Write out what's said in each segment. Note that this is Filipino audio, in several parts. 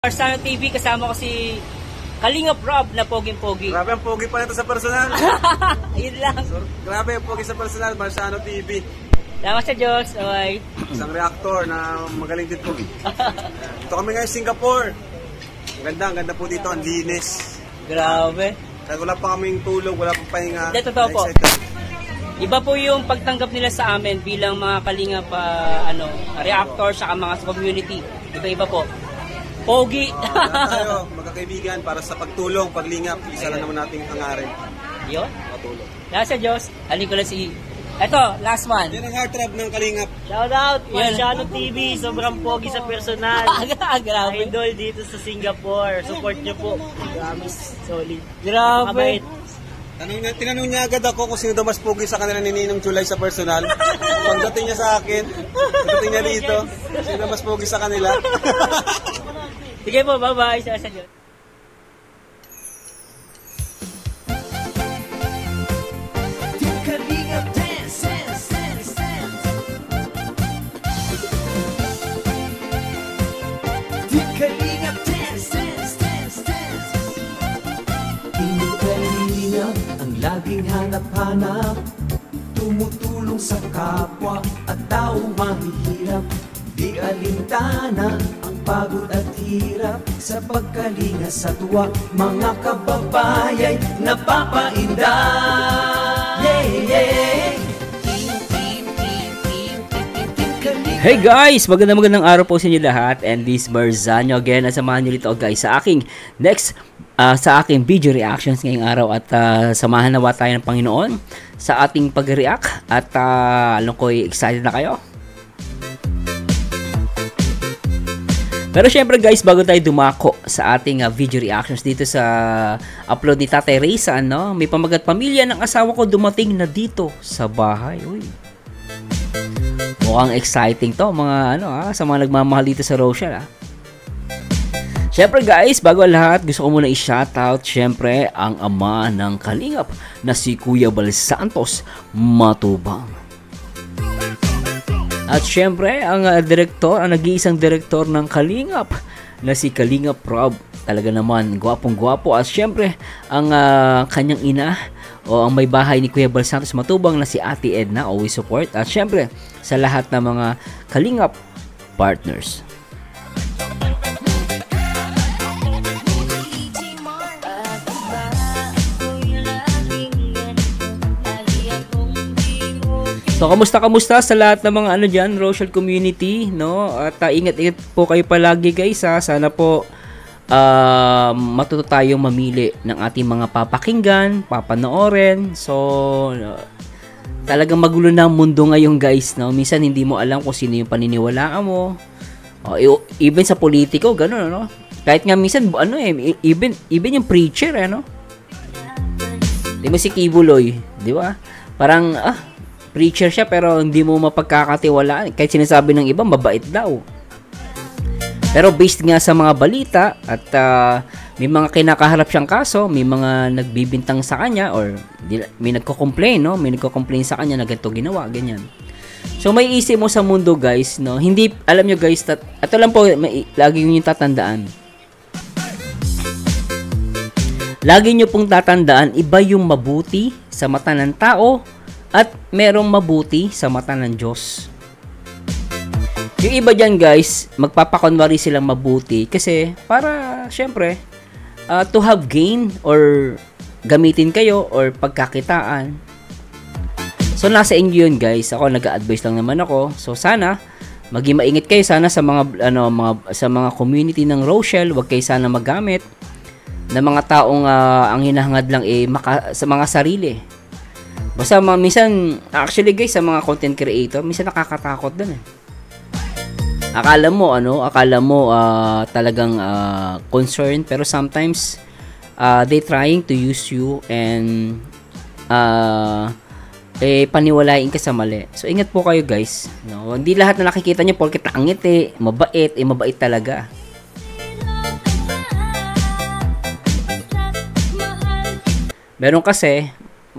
Arsano TV, kasama ko si Kalingap Rob na poging-pogi. Grabe ang pogi pa nito sa personal. Yun lang. So, grabe ang pogi sa personal, Arsano TV. Salamat sa Diyos. Okay. Isang reactor na magaling din pogi. Ito kami ngayon Singapore. Ang ganda po dito, ang linis. Grabe. Kaya wala pa kaming tulog, wala pang pahinga. Hindi, totoo po. Iba po yung pagtanggap nila sa amin bilang mga Kalingap reactor sa mga community. Iba-iba po. Pogi. Tayo, magkakaibigan para sa pagtulong, paglingap. Isa lang naman nating hangarin. Yun. Patulong. Salamat sa Diyos. Halin ko lang si... Eto, last one. Yan ang heartthrob ng Kalingap. Shoutout, Arsano TV. Sobrang pogi sa personal. Grabe. Idol dito sa Singapore. Support nyo po. Promise, solid. Grabe. Mabait. Tinanong niya agad ako kung sino daw mas pogi sa kanila ni Ninong July sa personal. Pagdating niya sa akin, pagdating niya dito, sino mas pogi sa kanila. Sige po, bye-bye. Salamat sa Diyos. Ang laging hanap-hanap, tumutulong sa kapwa at tao mahihirap. Di alintana ang pagod at hirap sa pagkalinga sa tuwa. Mga kababayay napapainda. Hey guys! Magandang araw po sa inyo lahat, and this Barzanyo again, at samahan nyo dito guys sa aking sa aking video reactions ngayong araw, at samahan nawa tayo ng Panginoon sa ating pag-react, at alam ko excited na kayo. Pero syempre guys, bago tayo dumako sa ating video reactions dito sa upload ni Tatay Raysan, no? May pamagat pamilya ng asawa ko dumating na dito sa bahay. Uy. Mukhang exciting to, mga sa mga nagmamahal dito sa Rochelle. Syempre guys, bago lahat, gusto ko muna i-shoutout syempre ang ama ng Kalingap na si Kuya Bal Santos Matubang. At syempre ang ang nag-iisang direktor ng Kalingap na si Kalingap Rob. Talaga naman, gwapong-gwapo. At syempre ang kanyang ina o ang may bahay ni Kuya Bal Santos Matubang na si Ate Edna, always support. At syempre sa lahat ng mga Kalingap partners. So, kamusta sa lahat ng mga dyan, Rochelle community, no? At ingat-ingat po kayo palagi guys, ha? Sana po matuto tayong mamili ng ating mga papakinggan, papanoorin. So, talagang magulo na ang mundo ngayon guys, no? Minsan hindi mo alam kung sino yung paniniwalaan mo. Even sa politiko, gano'n, no? Kahit nga minsan, even yung preacher, no? Di ba si Kibuloy, di ba? Parang, preacher siya pero hindi mo mapagkakatiwalaan. Kahit sinasabi ng iba, mabait daw. Pero based nga sa mga balita at may mga kinakaharap siyang kaso, may mga nagbibintang sa kanya or may nagko-complain, no? May nagko-complain sa kanya na ganito ginawa, ganyan. So may isip mo sa mundo guys, no? Hindi, alam nyo guys, ito lang po, lagi nyo yung tatandaan. Lagi nyo pong tatandaan, iba yung mabuti sa mata ng tao at merong mabuti sa mata ng Diyos. Yung iba dyan guys, magpapakunwari silang mabuti kasi para syempre to have gain or gamitin kayo or pagkakitaan. So nasa inyo yun guys. Ako nag-a-advise lang naman ako. So sana maging maingat kayo sana sa sa mga community ng Rochelle. Huwag kayo sana magamit ng mga taong ang hinahangad lang sa mga sarili. Basta minsan, actually guys, sa mga content creator, minsan nakakatakot dun eh. Akala mo talagang concerned, pero sometimes they trying to use you and paniwalain ka sa mali. So ingat po kayo guys, no? Hindi lahat na nakikita nyo porket tangit mabait talaga. Meron kasi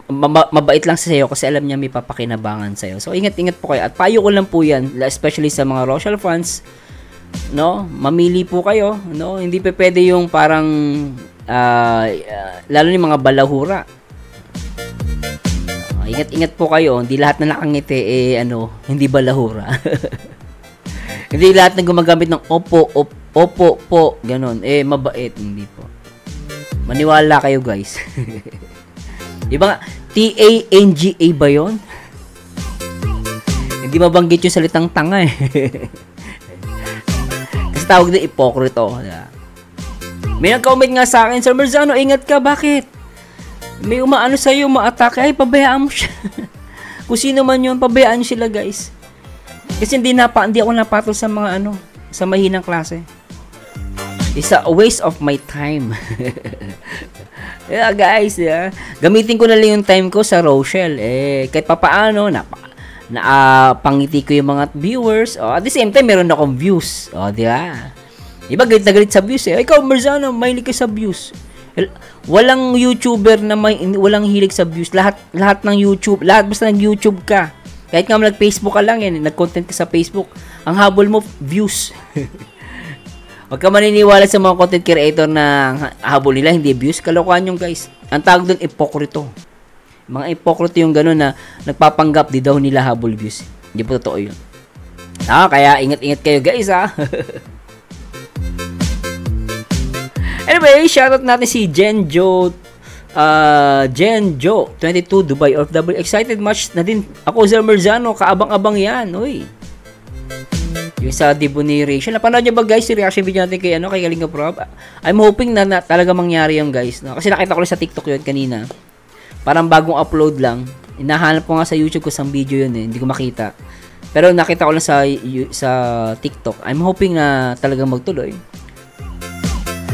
mabait lang sa iyo kasi alam niya may papakinabangan sa iyo. So ingat-ingat po kayo. At payo ko lang po 'yan, especially sa mga Rochelle fans. no? Mamili po kayo, no? Hindi pa pwede yung parang lalo ni mga balahura. Ingat-ingat po kayo, hindi lahat na nakangiti hindi balahura. Hindi lahat na gumagamit ng opo po, ganon. Mabait, hindi po. Maniwala kayo, guys. Iba nga, T-A-N-G-A ba yun? Hindi mabanggit yung salitang tanga eh. Kasi tawag na ipokrito. May nag-comment nga sa akin, Sir Merzano, ingat ka, bakit? May umaano sa'yo, ma-atake, ay pabayaan mo siya. Kung sino man yun, pabayaan nyo sila, guys. Kasi hindi ako napatol sa mga sa mahinang klase. It's a waste of my time. Yeah, guys, gamitin ko na lang yung time ko sa Rochelle. Kahit papaano, pangiti ko yung mga viewers. At the same time, meron akong views. Di ba? Iba galit na galit sa views Ikaw, Merzano, mahilig ka sa views. Walang YouTuber na walang hilig sa views. Lahat ng YouTube, basta nag-YouTube ka. Kahit nga nag-Facebook ka lang nag-content ka sa Facebook, ang habol mo, views. Huwag ka maniniwala sa mga content creator na habol nila, hindi views. Kalokohan yung guys. Ang tawag doon, ipokrito. Mga ipokrito yung gano'n na nagpapanggap, di daw nila habol views. Hindi po totoo yun. Kaya ingat-ingat kayo guys Anyway, shoutout natin si Genjo 22 Dubai OFW. Excited much na din ako, Sir Merzano, kaabang-abang yan. Uy. Yung sa debut ni Rachel. Napanood nyo ba guys yung reaction video natin kay Kalinga Prab? I'm hoping na talaga mangyari yung guys. No? Kasi nakita ko lang sa TikTok yun kanina. Parang bagong upload lang. Inahanap ko nga sa YouTube ko isang video yun Hindi ko makita. Pero nakita ko lang sa TikTok. I'm hoping na talaga magtuloy.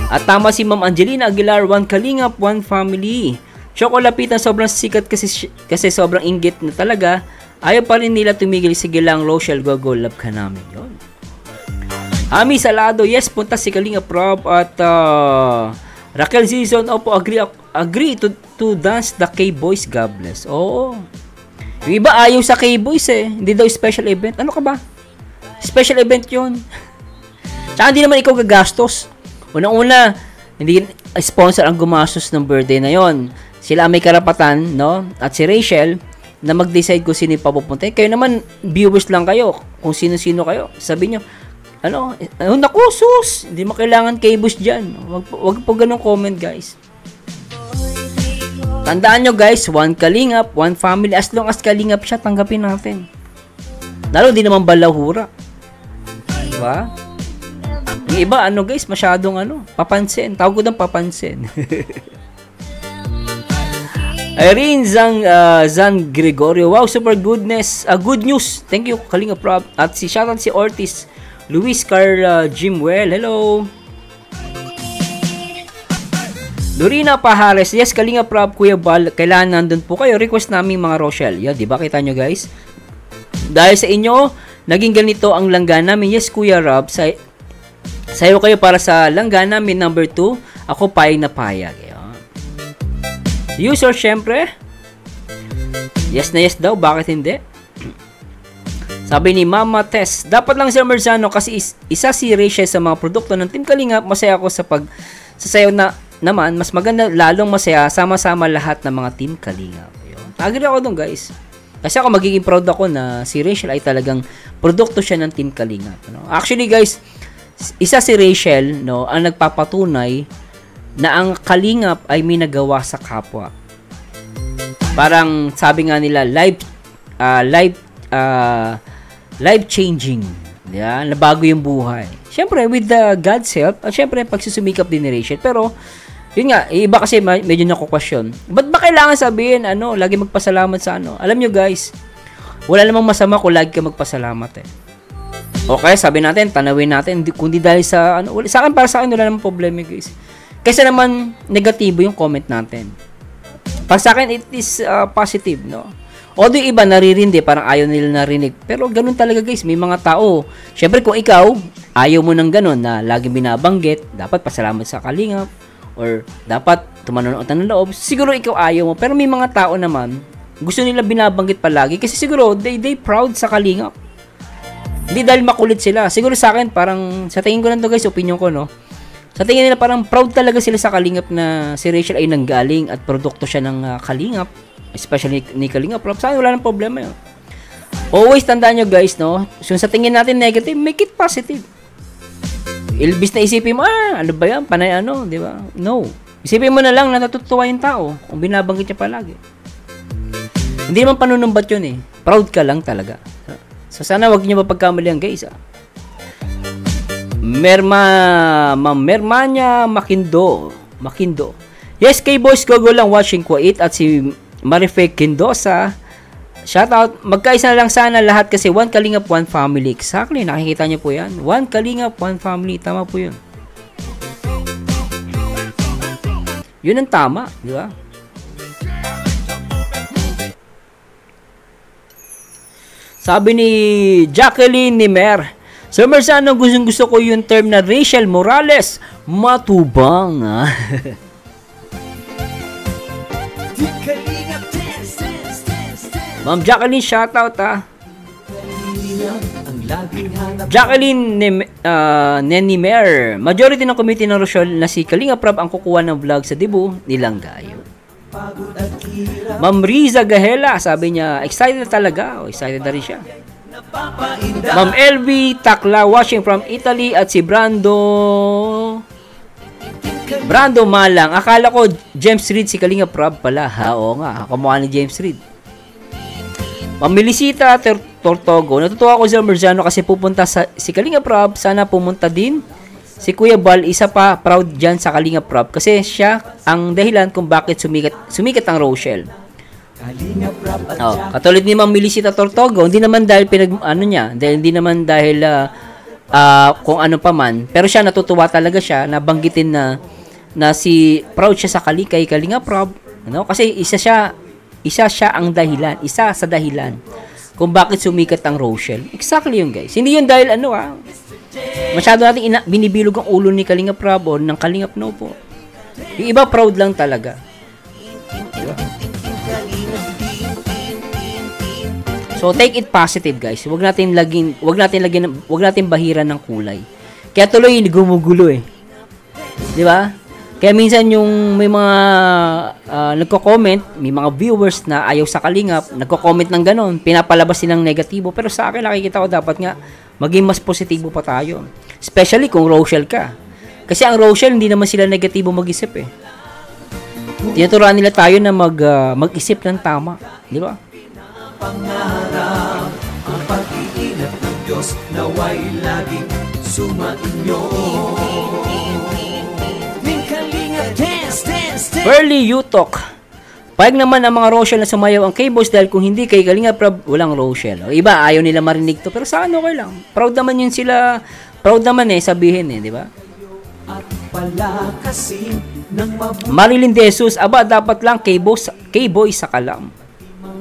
At tama si Ma'am Angelina Aguilar, one Kalingap, one family. Choco Lapitan, sobrang sikat kasi sobrang inggit na talaga. Ayaw pa rin nila tumigil. Sige lang, Rochelle, go, love ka namin. Yun. Ami Salado, yes, punta si Kalinga Prab. At Raquel Zizon, opo, agree to dance the K-Boys, God bless. Oo. Yung iba ayaw sa K-Boys Hindi daw special event. Ano ka ba? Special event yun. Tsaka hindi naman ikaw gagastos. Unang-una, hindi sponsor ang gumastos ng birthday na yon. Sila may karapatan, no? At si Rachel, na mag-decide kung sino yung papupunta. Kayo naman, viewers lang kayo. Kung sino-sino kayo. Sabi nyo, naku, sus! Hindi mo kailangan K-Boys dyan. Wag po ganun comment, guys. Tandaan nyo, guys, one Kalingap, one family. As long as Kalingap siya, tanggapin natin. Lalo, di naman balahura. Diba? Yung iba, guys, masyadong papansin. Tawag ko ng papansin. Irene Zan Gregorio. Wow, super goodness. Good news. Thank you, Kalinga Prab. At shoutout si Ortiz. Luis Carl Jimwell. Hello. Lorena Pahares. Yes, Kalinga Prab, Kuya Bal. Kailangan nandun po kayo. Request namin mga Rochelle. Yan, di ba? Kita nyo, guys. Dahil sa inyo, naging ganito ang langgan namin. Yes, Kuya Rob. Sayo kayo para sa langgan namin number 2. Ako payag na payag. User, syempre. Yes na yes daw. Bakit hindi? Sabi ni Mama Tess, dapat lang Sir Merzano kasi isa si Rachel sa mga produkto ng Team Kalingap. Masaya ako sa sasayaw na naman. Mas maganda, lalong masaya. Sama-sama lahat ng mga Team Kalingap. Agree ako dun, guys. Kasi ako magiging proud ako na si Rachel ay talagang produkto siya ng Team Kalingap. Actually, guys, isa si Rachel, ang nagpapatunay na ang Kalingap ay may nagawa sa kapwa. Parang sabi nga nila, life changing. Yeah? Nabago yung buhay. Siyempre, with the God's help, at siyempre, pagsusumikap din ni Rachel. Pero, yun nga, iba kasi medyo nakukwestiyon. Ba't ba kailangan sabihin, lagi magpasalamat sa Alam nyo guys, wala namang masama kung lagi ka magpasalamat Okay, sabi natin, tanawin natin, kundi dahil sa sa akin, para sa akin, wala namang problema guys. Kasi naman, negatibo yung comment natin. Para sa akin, it is positive, Although iba naririndi, parang ayaw nila narinig. Pero ganun talaga guys, may mga tao. Syempre kung ikaw, ayaw mo ng ganun na laging binabanggit, dapat pasalamat sa Kalingap, or dapat tumanunod ng loob. Siguro ikaw ayaw mo, pero may mga tao naman, gusto nila binabanggit palagi kasi siguro they proud sa Kalingap. Hindi dahil makulit sila. Siguro sa akin, parang, sa tingin ko lang to guys, opinion ko, no? Sa tingin nila, parang proud talaga sila sa Kalingap na si Rachel ay nanggaling at produkto siya ng Kalingap. Especially ni Kalingap Rob. Sa akin, wala nang problema yun. Always tandaan nyo guys, no? So, sa tingin natin negative, make it positive. Ilbis na isipin mo, ano ba yan? Panay ano, di ba? No. Isipin mo na lang na natutuwa yung tao kung binabanggit niya palagi. Hindi naman panunumbat yun eh. Proud ka lang talaga. So sana wag niyo mapagkamalian guys. Mermanya Makindo. Yes, K-Boys Gogo lang watching Kuwait at si Marife Kindosa. Shout out. Magkaisa na lang sana lahat kasi one Kalingap, one family. Exactly, nakikita niyo po yan. One Kalingap, one family. Tama po yun. Yun ang tama, di ba? Sabi ni Jacqueline Nimer, Sir Marzano, gusto ko yung term na Rachel Morales. Matubang, Ma'am Jacqueline, shoutout, Jacqueline Nenimer, majority ng committee ng Rochelle na si Kalingap Rob ang kukuha ng vlog sa debut nilang Gayo. Ma'am Riza Gahela, sabi niya, excited na talaga. Excited na rin siya. Ma'am LV Takla, watching from Italy at si Brando Malang. Akala ko James Reid si Kalingap Rob pala. Oo nga, kamukha ni James Reid. Ma'am Melisita Tortogo, natutuwa ko sa Marzano kasi pupunta si Kalingap Rob. Sana pumunta din si Kuya Bal. Isa pa proud dyan sa Kalingap Rob kasi siya ang dahilan kung bakit sumikat ang Rochelle. Katulad ni Ma'am Melisita Tortogo, hindi naman dahil hindi naman dahil kung ano pa man, pero siya natutuwa talaga siya nabanggitin na si proud siya sa kay Kalingap Rob, kasi isa siya ang dahilan, isa sa dahilan kung bakit sumikat ang Rochelle. Exactly yun guys. Hindi yun dahil masyado natin binibilog ang ulo ni Kalingap Rob o ng Kalingap No po. Yung iba proud lang talaga. Diba? So take it positive guys. Wag natin bahiran ng kulay. Kaya tuloy gumugulo eh. 'Di ba? Kaya minsan yung may mga nagko-comment, may mga viewers na ayaw sa Kalingap, nagko-comment ng ganon, pinapalabas silang negatibo. Pero sa akin nakikita ko dapat nga maging mas positibo pa tayo. Especially kung Rochelle ka. Kasi ang Rochelle hindi naman sila negatibo mag-isip eh. Tinuturuan nila tayo na mag-isip ng tama, 'di ba? Pangarap ang pag-iingat ng Diyos naway laging sumainyo. Early Yutok. Payag naman ang mga Rochelle na sumayaw ang K-Boys dahil kung hindi kay Kalingap Rob, walang Rochelle. O iba, ayaw nila marinig to. Pero sa ano okay lang. Proud naman yun sila. Proud naman sabihin di ba? Marilyn De Jesus, dapat lang K-Boys sa Kalam.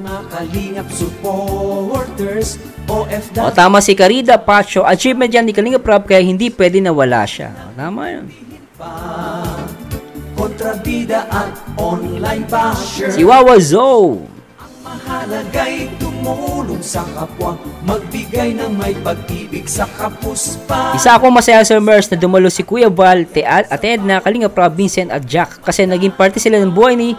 Kalingap supporters OFW. Tama si Carida Pacho, achievement yan ni Kalingap Rob kaya hindi pwede na wala siya. Tama yun. Kontrabida at online basher. Si Wawa Zo. Ang mahalagay tumulong sa kapwa, magbigay ng may pag-ibig sa kapuspa. Isa akong masaya sa Mers na dumalo si Kuya Val, at Edna, Kalingap Rob, Vincent at Jack kasi naging parte sila ng buhay ni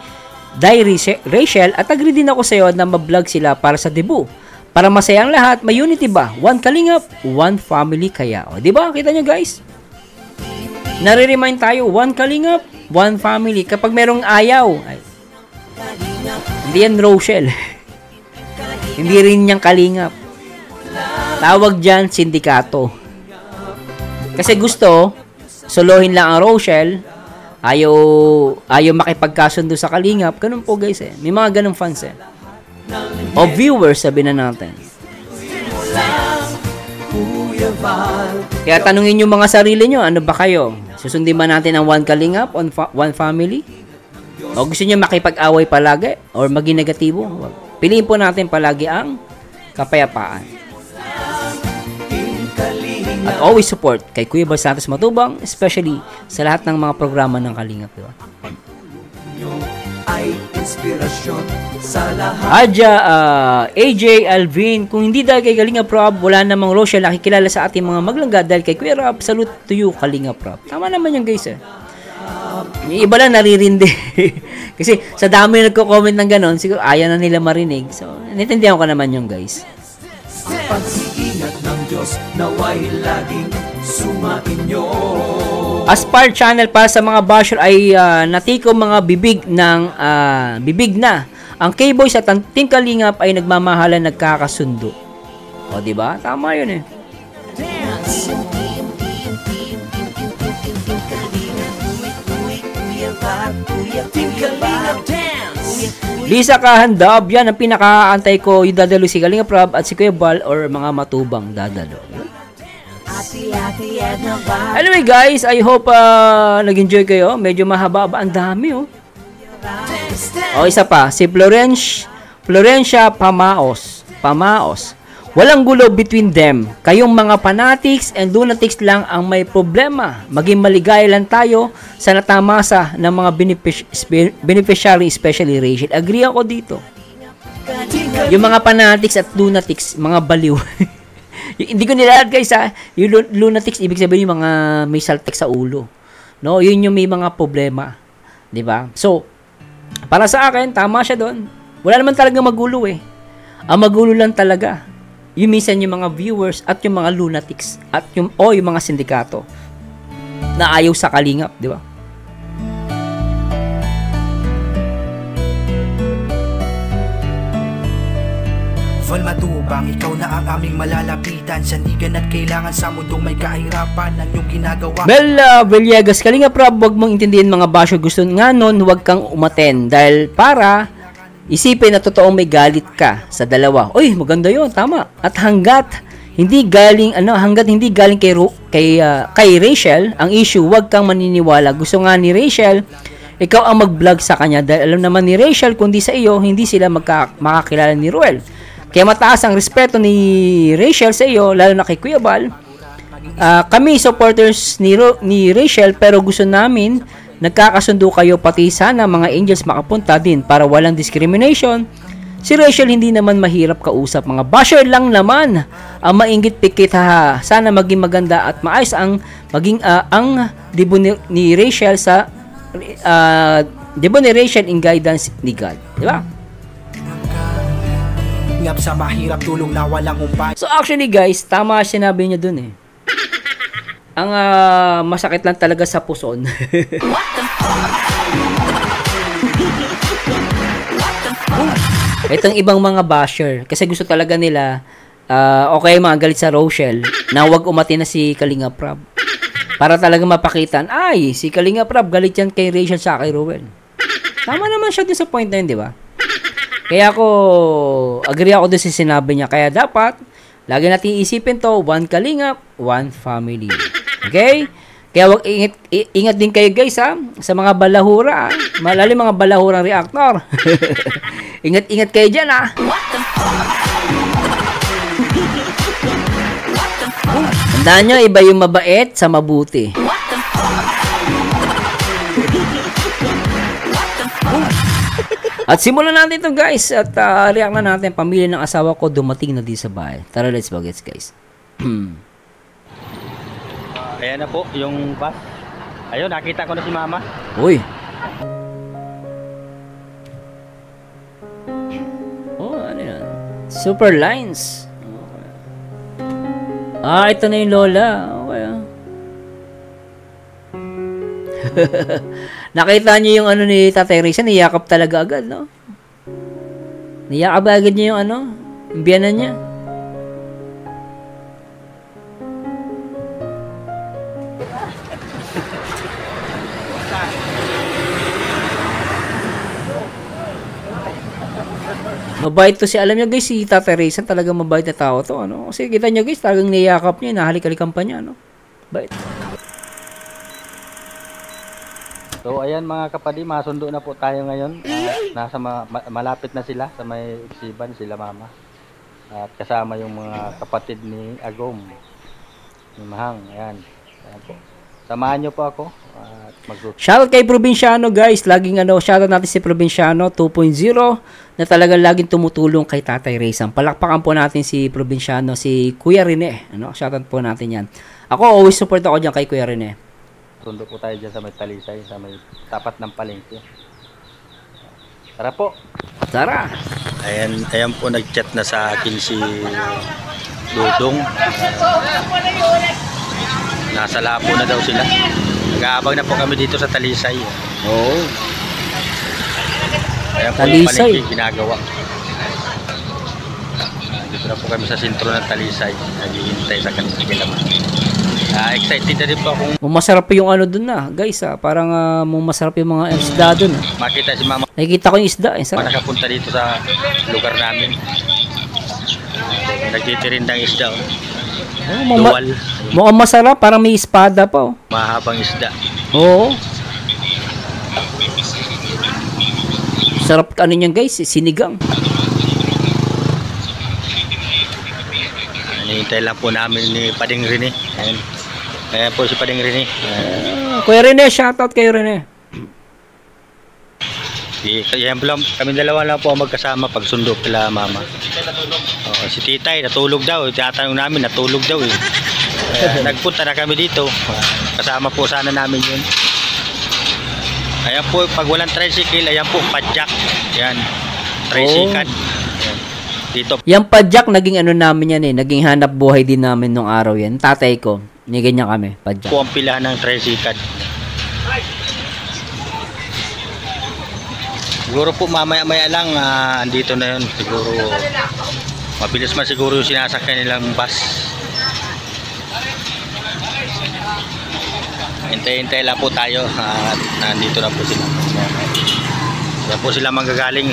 Rachel at agree din ako sa iyo na ma-vlog sila para sa debut. Para masaya ang lahat, may unity ba? One Kalingap, one family kaya. O, di ba? Kita nyo guys? Nare-remind tayo, one Kalingap, one family. Kapag merong ayaw, hindi yan Rochelle. Hindi rin niyang Kalingap. Tawag dyan, sindikato. Kasi gusto, solohin lang ang Rochelle, ayaw makipagkasundo sa Kalingap. Ganun po guys May mga ganun fans O viewers, sabi na natin. Kaya tanungin nyo mga sarili nyo, ano ba kayo? Susundin ba natin ang one Kalingap, one family? O gusto nyo makipag-away palagi? Or maging negatibo? Piliin po natin palagi ang kapayapaan. At always support kay Kuya Bal Santos Matubang, especially sa lahat ng mga programa ng Kalingap. Diba? inspirasyon sa lahat. Adja, AJ, Alvin, kung hindi dahil kay Kalinga Prab, wala namang Rochelle nakikilala sa ating mga maglangga dahil kay Kuya Rob, salute to you, Kalinga Prab. Tama naman yan guys eh. Yung iba lang naririndi. Kasi sa dami nagko-comment ng ganon, siguro ayaw na nila marinig. So, naintindihan ko naman yung guys. Ang pag-iingat ng Diyos naway laging sumainyo. Aspire channel para sa mga basher ay natiko mga bibig na. Ang K-Boys at ang Team Kalingap ay nagmamahalan, nagkakasundo. O, di ba? Tama yun eh. Lisa Kahandab, yan ang pinakaantay ko, yung dadalo si Kalinga Prab at si Kuya Bal or mga matubang dadalo. Anyway guys, I hope nag-enjoy kayo. Medyo mahaba ba? Ang dami oh. O isa pa, si Florencia Pamaos. Walang gulo between them. Kayong mga fanatics and lunatics lang ang may problema. Maging maligaya lang tayo sa natamasa ng mga beneficiary, especially Rachel. Agree ako dito. Yung mga fanatics at lunatics, mga baliw. Hindi ko nilalagay guys ha. Yung lunatics, ibig sabihin yung mga may saltek sa ulo. No, yun yung may mga problema. 'Di ba? So, para sa akin, tama siya doon. Wala naman talaga magulo eh. Ang magulo lang talaga, yung minsan yung mga viewers at yung mga lunatics at yung mga sindikato na ayaw sa Kalingap, 'di ba? Val Matubang, ikaw na ang aming malalapitan, sandigan at kailangan sa mundong may kahirapan ang iyong ginagawa. Villegas, Kalinga Prab, wag mong intindihin mga basyo, gusto nga nun, huwag kang umaten dahil para isipin na totoong may galit ka sa dalawa. Uy, maganda yun, tama. At hanggat hindi galing kay Rachel ang issue, huwag kang maniniwala. Gusto nga ni Rachel ikaw ang mag-vlog sa kanya dahil alam naman ni Rachel kundi sa iyo hindi sila makakilala ni Ruel. Kaya mataas ang respeto ni Rachel sa iyo, lalo na kay Kuya Bal. Kami supporters ni Rachel, pero gusto namin nagkakasundo kayo, pati sana mga angels makapunta din para walang discrimination. Si Rachel hindi naman mahirap kausap, mga basher lang naman ang mainggit pikit ha. Sana maging maganda at maayos ang maging ang debo ni Rachel sa debo ni Rachel in guidance ni God, di ba? Ngap sa mahirap tulong na walang umpay. So actually guys, tama sinabi niya dun eh. Ang masakit lang talaga sa puson. Itong ibang mga basher, kasi gusto talaga nila okay mga galit sa Rochelle na wag umati na si Kalinga Prab. Para talaga mapakitan, ay, si Kalinga Prab galit yan kay Rachel sa kay Ruel. Tama naman siya din sa point na yun, di ba? Kaya agree ako doon sa sinabi niya. Kaya dapat, lagi natin isipin to, one Kalingap, one family. Okay? Kaya wag ingat din kayo guys ha, sa mga balahura. Malalim mga balahurang reactor. Ingat kayo dyan ha. Tandaan nyo, iba yung mabait sa mabuti. At simulan natin ito guys. At react na natin. Pamilya ng asawa ko dumating na di sa bahay. Tara, let's go guys. Ayan na po yung bus. Ayun, nakita ko na si mama. Uy. Oh, ano yan? Super lines. Okay. Ito na yung lola. Okay. Nakita niyo yung ano ni Tatay Risa, niyakap talaga agad, no? Niyakap agad niya yung ano, yung biyanan niya. Mabait to alam niyo guys, si Tatay Risa talaga mabait na tao to, ano? Kasi kita niyo guys, talagang niyakap niya, nahalik-halikan pa niya, no? Bait. So ayan mga kapatid, masundo na po tayo ngayon. Nasa malapit na sila sa may Iksiban, sila mama. At kasama yung mga kapatid ni Agom, ni Mahang. Ayan po. Samahan nyo po ako at magsusunod. Shoutout kay Provinciano guys. Laging shoutout natin si Provinciano 2.0 na talagang laging tumutulong kay Tatay Raysan. Palakpakan po natin si Provinciano, si Kuya Rene. Shoutout po natin yan. Ako always support ako diyan kay Kuya Rene. Sundo po tayo dyan sa may Talisay, sa may tapat ng palengke. Tara po. Tara. Ayan po nag-chat na sa akin si Dudong. Nasa Lapo na daw sila. Nag-aabang na po kami dito sa Talisay. Oh. Ayan po Talisay. yung palengke ginagawa. Dito na po kami sa sentro ng Talisay. Naghihintay sa kanila. Excited na rin po akong Masarap yung dun na, guys. Parang masarap yung mga isda dun. makita si Mama Nakikita ko yung isda. Sarap. nakapunta dito sa lugar namin. Nagtitirindang isda. Duwal. Mukhang masarap. Parang may espada pa. Mahabang isda. Oo. Sarap niyan guys. Sinigang. Hinihintay lang po namin ni Pading Rene. Ayan po si Pading Rene. Kuya Rene, shoutout kayo Rene. Ayan po lang, kami dalawa lang po ang magkasama pag sundo kila Mama. Si Titay natulog daw. Tinatanong namin natulog daw eh. Nagpunta na kami dito. Kasama po sana namin yun. Ayan po, pag walang tricycle, ayan po, padjak. Ayan, tricycle. Dito Yan padjak, naging namin yan eh. Naging hanap buhay din namin nung araw yan. Tatay ko, ni ganyan kami, padjak. po ang pilahan ng tricycle. Siguro po mamaya-maya lang andito na yun. Siguro mabilis man siguro yung sinasakyan nilang bus. Hintay-hintay lang po tayo at nandito na po sila. Kaya po sila manggagaling.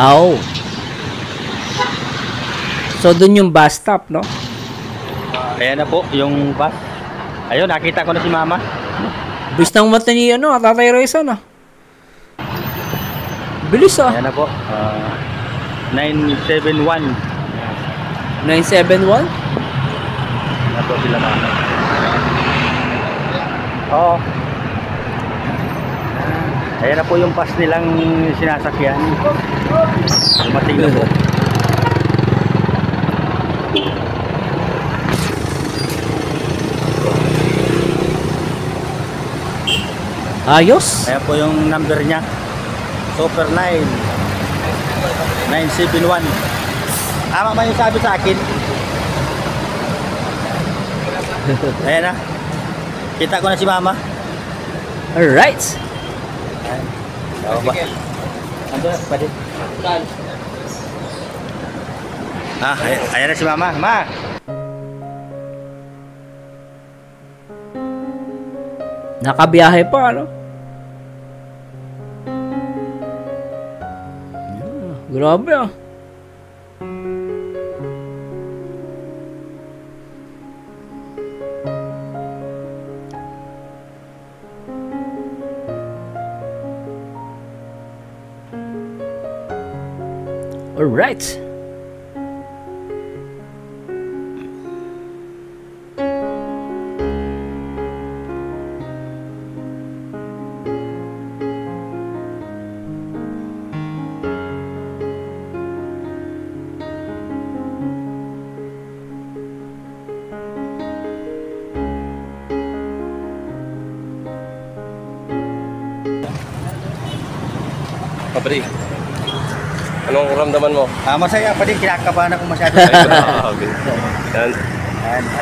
Oo. So, dun yung bus stop, no? Ayan na po yung bus. Ayun, nakita ko na si Mama. Bilis ng mata ni Tatay Raysan Bilis Ayan na po. 971. 971? Ayan na po sila Mama. Oo. Ayan na po yung bus nilang sinasakyan. Dumating na po. Ayos. Ayan po yung number niya. Super 9 971. Tama ba yung sabi sa akin? Ayan na. Kita ko na si Mama. Alright. Tama ba? Ando na, pwede. Ayan na si Mama. Ma! Nakabiyahe pa, Grabe Alright. Kapatid, anong ramdaman mo? Masaya pa din, kinakabahan ako masyado. Okay. Yan.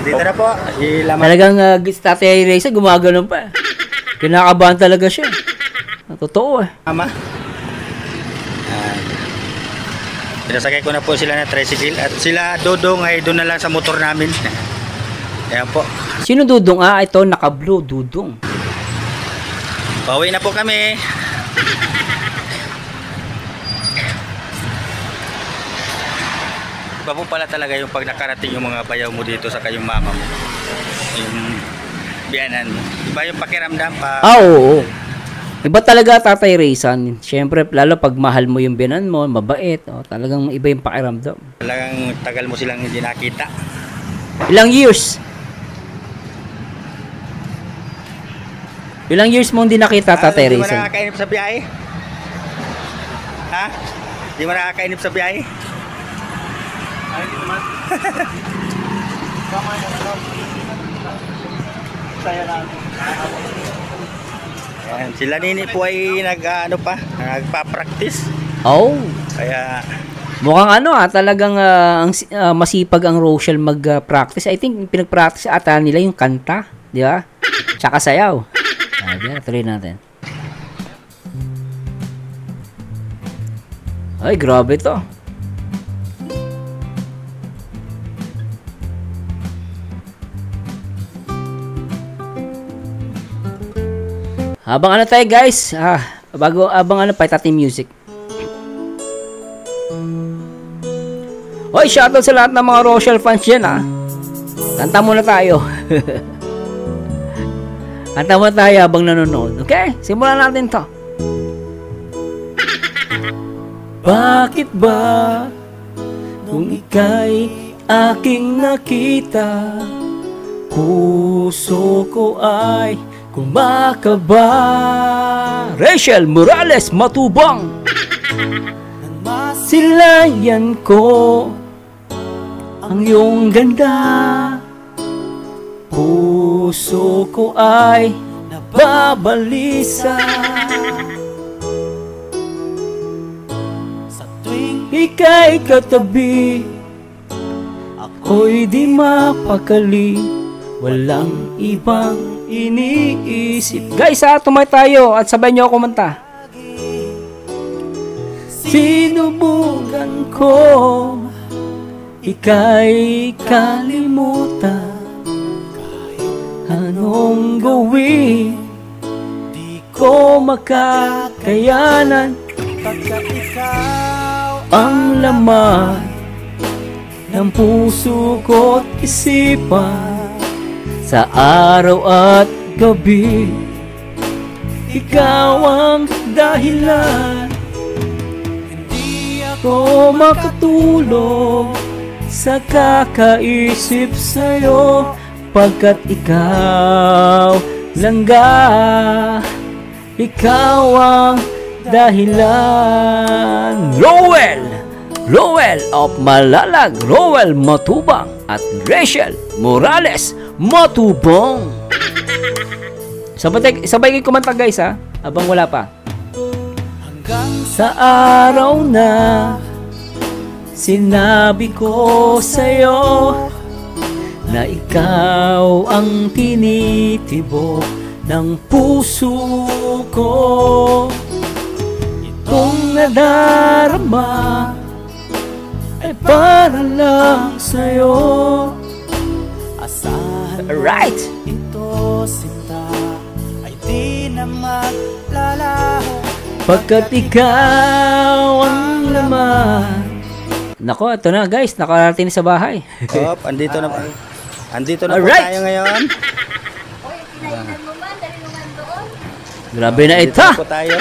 Andito na po, si Laman. Talagang Tatay Raysan gumagano'n pa. Kinakabahan talaga siya. Totoo Mama. Pinasakay ko na po sila na tricycle at sila Dodong ay doon na lang sa motor namin. Ayan po. Sino Dudong? Ito naka-blue, Dudong. Pauwi na po kami. Iba po pala talaga yung pag nakarating yung mga bayaw mo dito sa kayong mama mo. Yung biyanan mo. Iba yung pakiramdam pa. Oo. Iba talaga Tatay Raysan. Siyempre, lalo pag mahal mo yung biyanan mo, mabait. Talagang iba yung pakiramdam. Talagang tagal mo silang hindi nakita. Ilang years? Ilang years mo hindi nakita, Tatay Di mo Rizal? nakakainip sa biyahe? Ha? Di mo nakakainip sa biyahe? Ay, hindi naman. Saya lang. Ayan, sila Nini po ay nagpa-practice. Oh. Kaya Mukhang talagang masipag ang Rochelle mag-practice. I think pinag-practice ata nila yung kanta, di ba? Tsaka sayaw. Tuloy natin. Ay, grabe to. Habang tayo guys, abang paitatin music. Hoy, shoutout sa lahat ng mga Rochelle fans dyan Kanta muna tayo. Kanta muna tayo habang nanonood. Okay, simulan natin to. Bakit ba nung ika'y aking nakita, puso ko ay kumakaba? Rachel Morales Matubang. Silayan ko ang iyong ganda, puso ko ay nababalisa. Sa tuwing ika'y katabi, ako'y di mapakali, walang ibang iniisip. Guys, tumay tayo at sabay niyo ako kumanta. Sinubukan ko, ika'y kalimutan, kahit anong gawin, di ko makakayanan. Pagka ikaw ang laman ng puso ko't isipan, sa araw at gabi, ikaw ang dahilan. Ko makatulog sa kakaisip sa'yo, pagkat ikaw langga, ikaw ang dahilan. Roel of Malalag, Roel Matubang at Rachel Morales Matubang. Sabay kayo kumanta guys abang wala pa. Sa araw na sinabi ko sa'yo na ikaw ang tinitibok ng puso ko, itong nadarama ay para lang sa'yo. Asahan right. Ito sinta ay di na maglalaho, pagkat ikaw ang laman. Nako, ito na guys, nakarating sa bahay. andito na po Alright. tayo ngayon. Grabe na ito. Andito po tayo.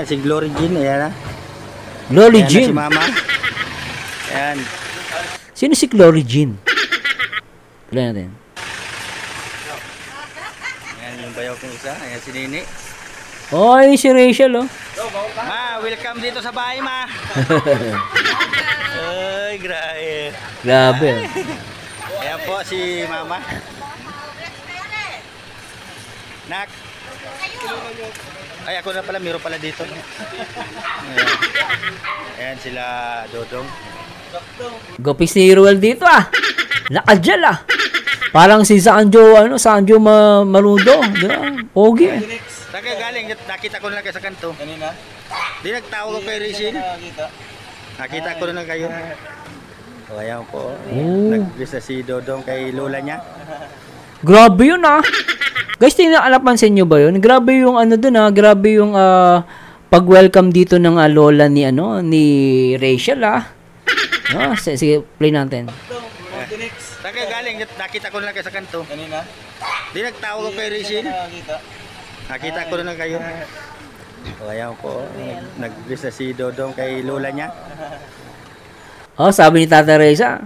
Si Glory Jean, ayan Glory Ayan Jean. si Mama. Ayan. Sino si Glory Jean? Tuloy natin. Ayan yung bayaw kong isa. Ayan si Nini. Oh, yun si Rachel Ma, welcome dito sa bahay, Ma. Ay, grabe. Grabe. Ayan po si Mama. Nak. Ay, ako na pala, meron pala dito. Ayan, ayan sila Dodong. Gopis ni Ruel dito Nakadjal Parang si Sanjo Marudo. Pogi Saan kayo galing? Nakita ko na lang kayo sa kanto. Kanina? Di nagtawag ko kay Rizal. Nakita ko na lang kayo. O, ayan po. Nag-bless na si Dodong kay lola niya. Grabe yun Guys, napansin nyo ba yun? Grabe yung grabe yung pag-welcome dito ng lola ni Rachel sige, play natin. Saan kayo galing? Nakita ko na lang kayo sa kanto. Kanina? Di nagtawag ko kay Rizal. Nakita ko na lang kayo. O, ayan po. Nag-bless na si Dodong kay lola niya. Sabi ni Tata Reza,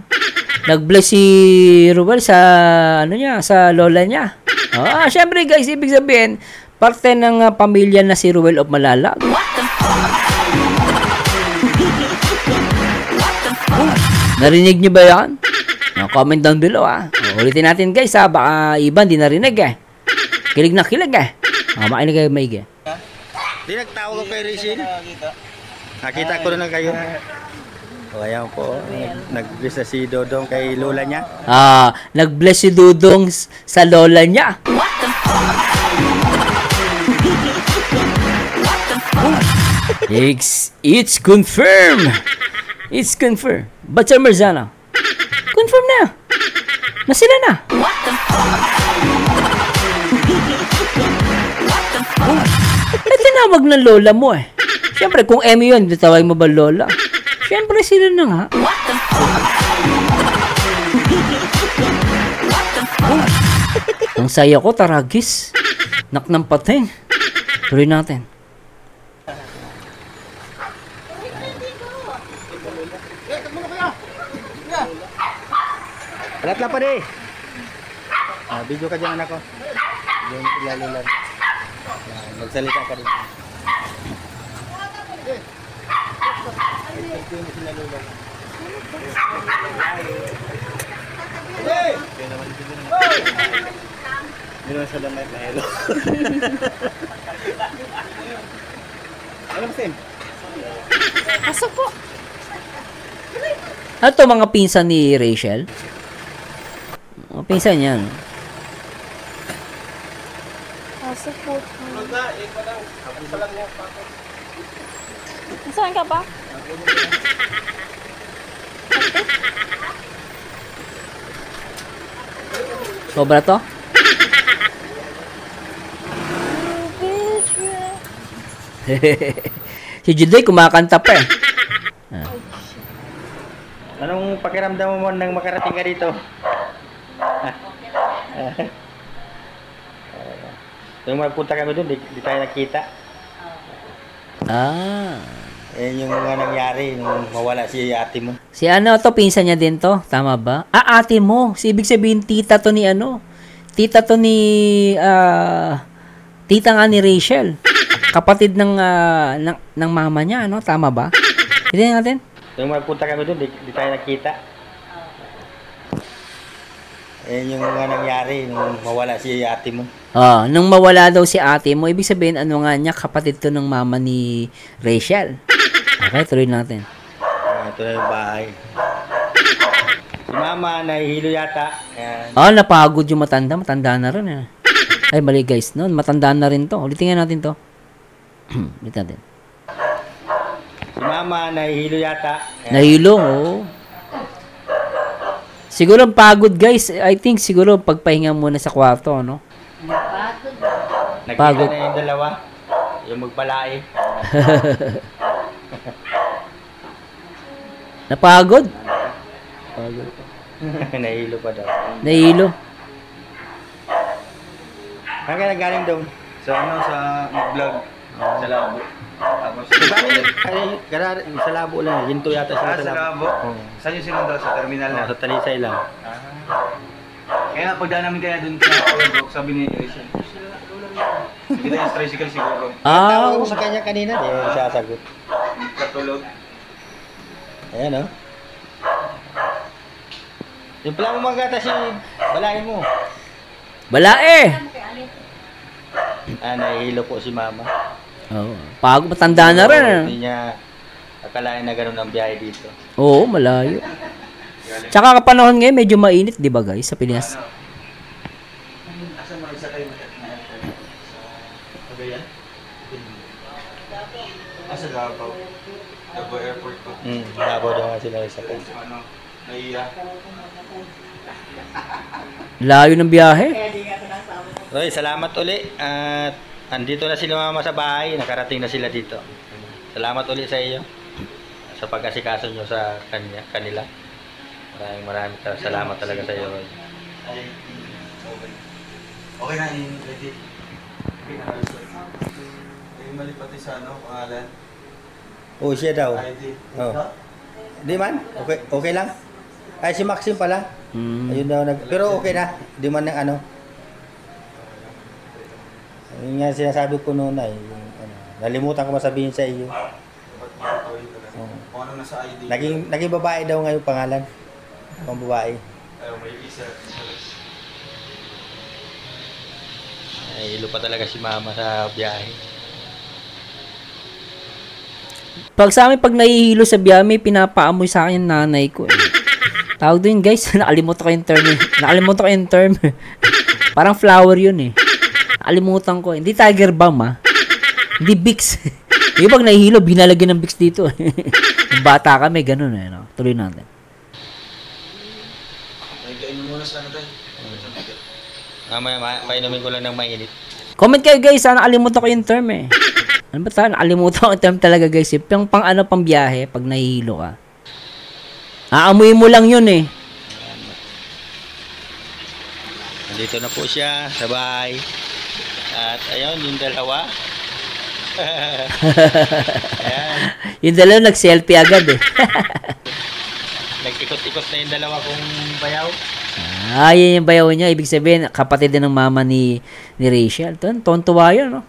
nag-bless si Ruel sa sa lola niya. Syempre guys, ibig sabihin, parte ng pamilya na si Ruel of Malalag. Narinig niyo ba yan? Comment down below ulitin natin guys baka iba hindi narinig Kilig na kilig makinig kayo maigi. Di nagtawag ko kay Rachel. Nakita ko na kayo. Ayan po, nag-bless na si Dodong kay lola niya. Nag-bless si Dodong sa lola niya. It's confirmed. It's confirmed. But Sir Marzano, confirm na sila na. Tinawag ng lola mo Siyempre, kung Emmy yun, tawag mo ba lola? Siyempre, sila na nga. Ang saya ko, taragis. Nak ng pating. Tuloy natin. Alat lang pa di. Video ka dyan anak ko. Yung ilalo lang. Magsalita ka din. Hindi naman sa damay na hello. Alam Sim? Pasok po. Ano to mga pinsan ni Rachel? Mga pinsan yan. Pasok po. Saan ka ba? Sobra to? Si Juday kumakanta pa Anong pakiramdam mo nang makarating ka dito? Yung magpunta kami doon, di tayo nakita. Yung mga nangyari nung mawala si ate mo. Si to, pinsan niya din to. Tama ba? Ate mo. Si ibig sabihin, tita to ni Tita to ni, tita nga ni Rachel. Kapatid ng mama niya, Tama ba? Hindi natin. Yung magpunta kami doon, di tayo nakita. Yung mga nangyari nung mawala si ate mo. Nung mawala daw si ate mo, ibig sabihin, nga niya, kapatid to ng mama ni Rachel. Okay, tuloy natin. Ito na yung bahay. Si mama, nahihilo yata. Ayan. Napagod yung matanda. Matanda na rin Ay, mali guys. No? Matanda na rin to. Ulitin nga natin to. Ulitin natin. Si mama, nahihilo yata. Ayan. Nahilo, Siguro pagod guys. I think siguro pagpahinga muna sa kwarto, Nagkita Pagod. na yung dalawa. Yung magpalae. Napagod? Nahihilo pa daw. Nahilo. Saan ka nagaling doon? Sa vlog. Sa labo. Tapos, Sa labo lang. Hinto yata sila sa labo. Saan yung sinundan? Sa terminal na? Sa Talisay lang. Kaya pagdaan namin kaya dun sa Olbrook, sabi ni Rachel, kita yung tricycle siguro. Tawag ko sa kanya kanina, di siya sagot. Katulog. Ayan Yung pala mo magata si balay mo. Balae! Nahihilo po si mama. Pagod, matanda na rin. Hindi niya akalain na ganun ang biyahe dito. Oo, malayo. Tsaka kapanahon ngayon, medyo mainit, di ba guys, sa Pilipinas? Asan mo isa kayo matatnayan? Cagayan? Sa Davao. Davao Airport ko. Davao daw nga sila sa kanya. Naiya. Layo ng biyahe. Okay, salamat uli. At andito na sila mama sa bahay. Nakarating na sila dito. Salamat uli sa iyo sa pag-asikaso nyo sa kanila. Maraming salamat talaga sa iyo. Okay na, ready. Ay, mali pati sa pangalan. Siya daw. ID. Di man? Okay lang? Ay, si Maxim pala. Ayun daw. Pero okay na. Di man ng Yun nga sinasabi ko noon ay, nalimutan ko masabihin sa iyo. Kung ano nasa ID. Naging babae daw ngayon pangalan. Pang babae. May isa. Ay, ilo pa talaga si mama sa biyahe. Pag sa amin, pag nahihilo sa biyahe, may pinapaamoy sa akin yung nanay ko. Tawag din guys, nakalimutan ko yung term. Nakalimutan ko yung term. Parang flower yun eh. Nakalimutan ko. Hindi Tiger Balm Hindi Vicks. Yung pag nahihilo, binalagyan ng Vicks dito. Yung bata kami, ganun eh. No? Tuloy natin. Kain mo muna sa ano tayo. Mamaya, painumin ko lang ng mainit. Comment kayo guys, nakalimutan ko yung term eh. Ano ba tayo? Nakalimutan ko yung term talaga guys. Yung pang ano, pang biyahe, pag nahihilo ka. Aamuin mo lang yun eh. Nandito na po siya, sabay. At ayun, yung dalawa. Ayan. Yung dalawa nag-selfie agad eh. Nag-ikot-ikot na yung dalawa kong bayaw. Yun yung bayaw niya. Ibig sabihin, kapatid din ng mama ni Rachel. Tontuwa yun, no?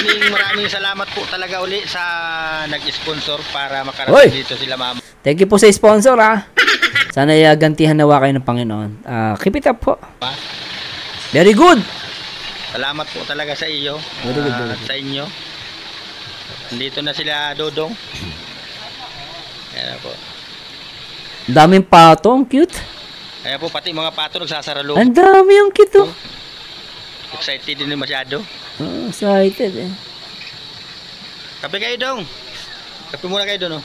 Maraming salamat po talaga uli sa nag-sponsor para makarating dito sila mama. Thank you po sa sponsor, Sana gantihan nawa kayo ng Panginoon. Keep it up po. Very good. Salamat po talaga sa iyo. At sa inyo. Nandito na sila Dodong. Ayan po. Daming pato, ang cute. Ayan po, pati mga pato nagsasaralo. Ang dami yung cute, Excited din masyado. Excited eh. Kape kayo dong. Kape muna kayo doon,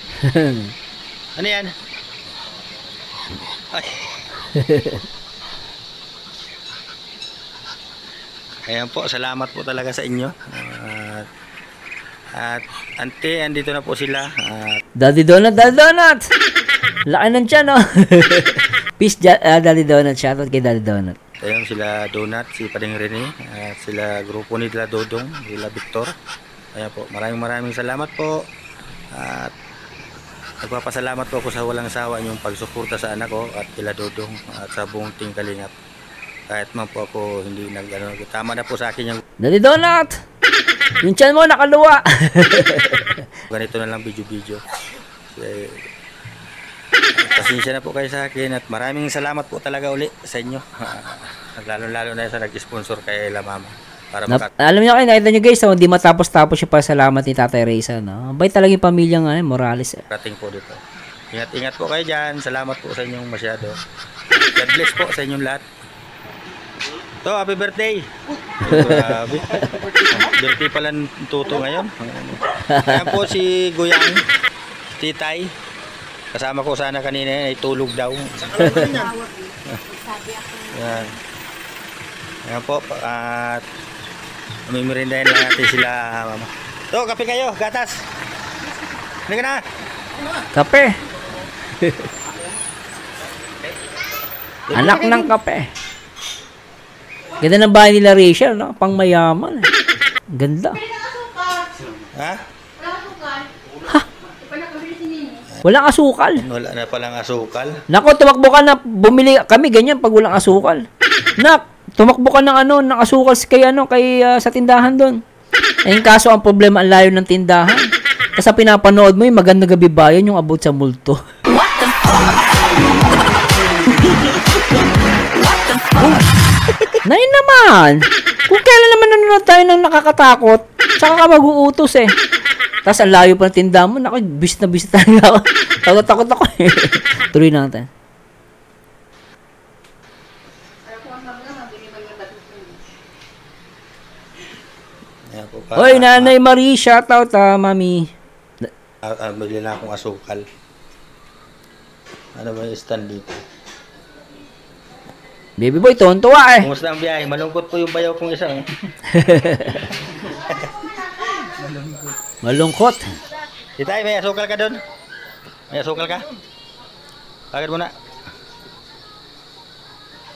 Ano yan? Ay. Ayan po, salamat po talaga sa inyo. At ante, andito na po sila. Daddy Donut, Daddy Donut! Laki ng tiyan, no? Peace, Daddy Donut. Shoutout kay Daddy Donut. Ayun sila Donut, si Pading Rene, at sila grupo nila Dodong, sila Victor. Ayan po, maraming salamat po. At nagpapasalamat po ako sa walang sawa yung pagsuporta sa anak ko at kila Dodong at sa buong Team Kalingap. Kahit man po ako hindi tama na po sa akin yung Daddy Donut! Yung tiyan mo nakaluwa. ganito na lang video. Pasensya na po kayo sa akin at maraming salamat po talaga uli sa inyo. Lalo na sa nag-sponsor kay La Mama. Para alam niyo kayo, nakita niyo guys, hindi matapos-tapos yung pasalamat ni Tatay Reza, no? Bay talaga yung pamilyang Morales. Rating po dito. Ingat po kayo dyan. Salamat po sa inyong masyado. God bless po sa inyong lahat. To, happy birthday. Grabe. Birthday pala ng Tuto ngayon. Ayan po si Guyang, Titay. Kasama ko sana kanina ay tulog daw. Yan. Ayan po. At mimirindahin lang natin sila, mama. To, kape kayo, gatas. Hindi ka na. Kape. Anak ng kape. Ganda ng bahay nila Rachel, no? Pang mayaman. Ganda. Ha? Walang asukal. Wala na palang asukal. Nako, tumakbo ka na. Bumili kami ganyan pag walang asukal. Nak, tumakbo ka ng ng asukal kay sa tindahan doon. Ayun kaso ang problema, ang layo ng tindahan. Kasi pinapanood mo yung Magandang Gabi Bayan, yung about sa multo. Nay naman! Kung kailan naman nanonood tayo ng nakakatakot, tsaka ka mag-uutos eh. Tapos ang layo pa ng tindahan mo, naku, bisit na bisit talaga ako. Takot ako eh. Tuloy natin. Hoy, Nanay Marie, shoutout mami. Bili na akong asukal. Ano ba yung stand dito? Baby boy, tuwan-tuwa eh. Kumusta ang biyahe? Malungkot po yung bayaw kong isa. Malungkot. Titay, may asukal ka doon? May asukal ka? Bakit mo na?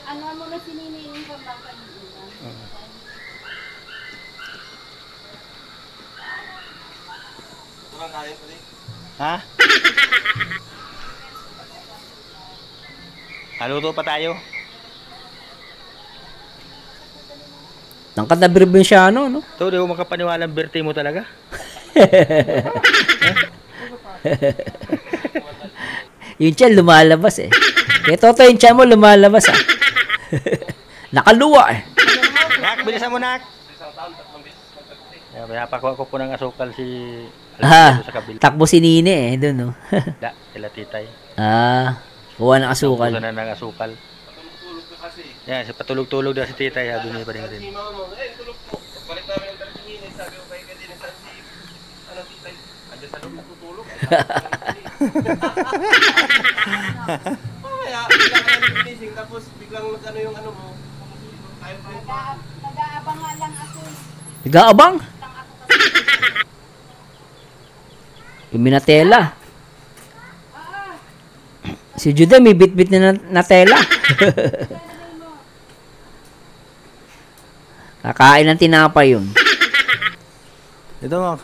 Ano mo na sinini yung pambaka niyo? Ha? Haluto pa tayo? Tangkad na Birbinsyano, no? Ito, di ko makapaniwalang birthday mo talaga. Yung tiyan lumalabas eh. Kaya toto yung tiyan mo lumalabas ah. Nakaluwa eh. Nak, bilisan mo, Nak. Pinapakuha ko po ng asukal si... sa kabila. Takbo si Nini eh, doon no. Da, sila titay. Kuha ng asukal. Kuha na ng asukal. Yan, si patulog-tulog daw si titay, sabi niya pa rin. Tapos biglang ano yung ano mo. Nag-aabang nga lang ako. Nag-aabang? Yung minatela. Si Jude may bit-bit na tela. Kakain ng tinapay yun. Ito mo.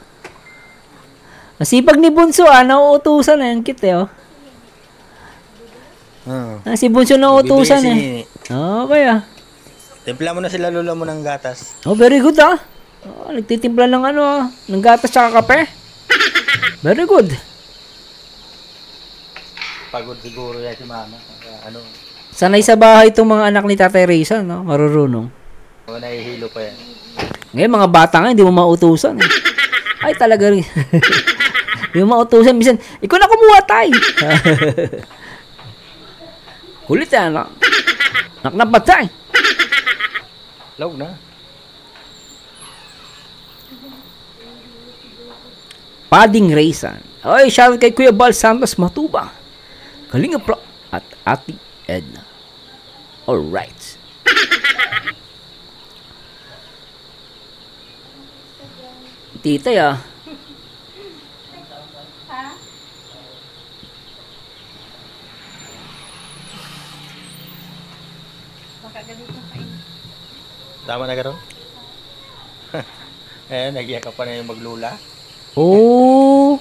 Masipag ni Bunso nauutusan na yung kit eh oh. Si Bunso nauutusan eh. Okay ah. Timpla mo na sila lola mo ng gatas. Oh, very good ah. Nagtitimpla ng ng gatas tsaka kape. Very good. Pagod siguro yan si mama. Sanay sa bahay itong mga anak ni Tatay Reza, no? Marurunong. O, nahihilo pa yan. Ngayon, mga bata nga, hindi mo mautusan eh. Ay, talaga rin. Hindi mo mautusan. Minsan, ikaw na kumuha tayo. Kulit yan, no? Naknapatay. Log na. Pading Reza. Ay, shoutout kay Kuya Bal Santos Matubang. Kalinga Pro at Ate Edna. Alright. Titay ah. Tama na gano'n? Nagyakap pa na yung maglula. Oh.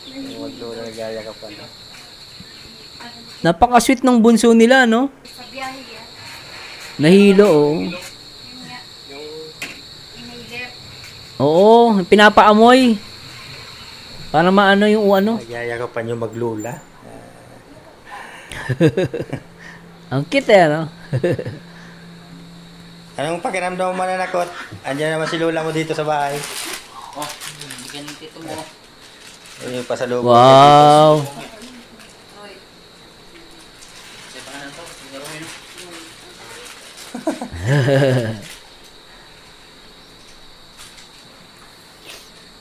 Yung maglula, nagyakap pa na. Napaka-sweet ng bunso nila, no? Sa biyahe yan. Nahilo, oh. Inhaler. Oo, pinapaamoy. Para maano yung ano. Nagyakap pa yung maglula. Ang cute eh, no? Anong pakiramdam mo mananakot? Andiyan naman si Lola mo dito sa bahay. Oh, bigyan ng tito mo. Ayun yung pasalubong. Wow.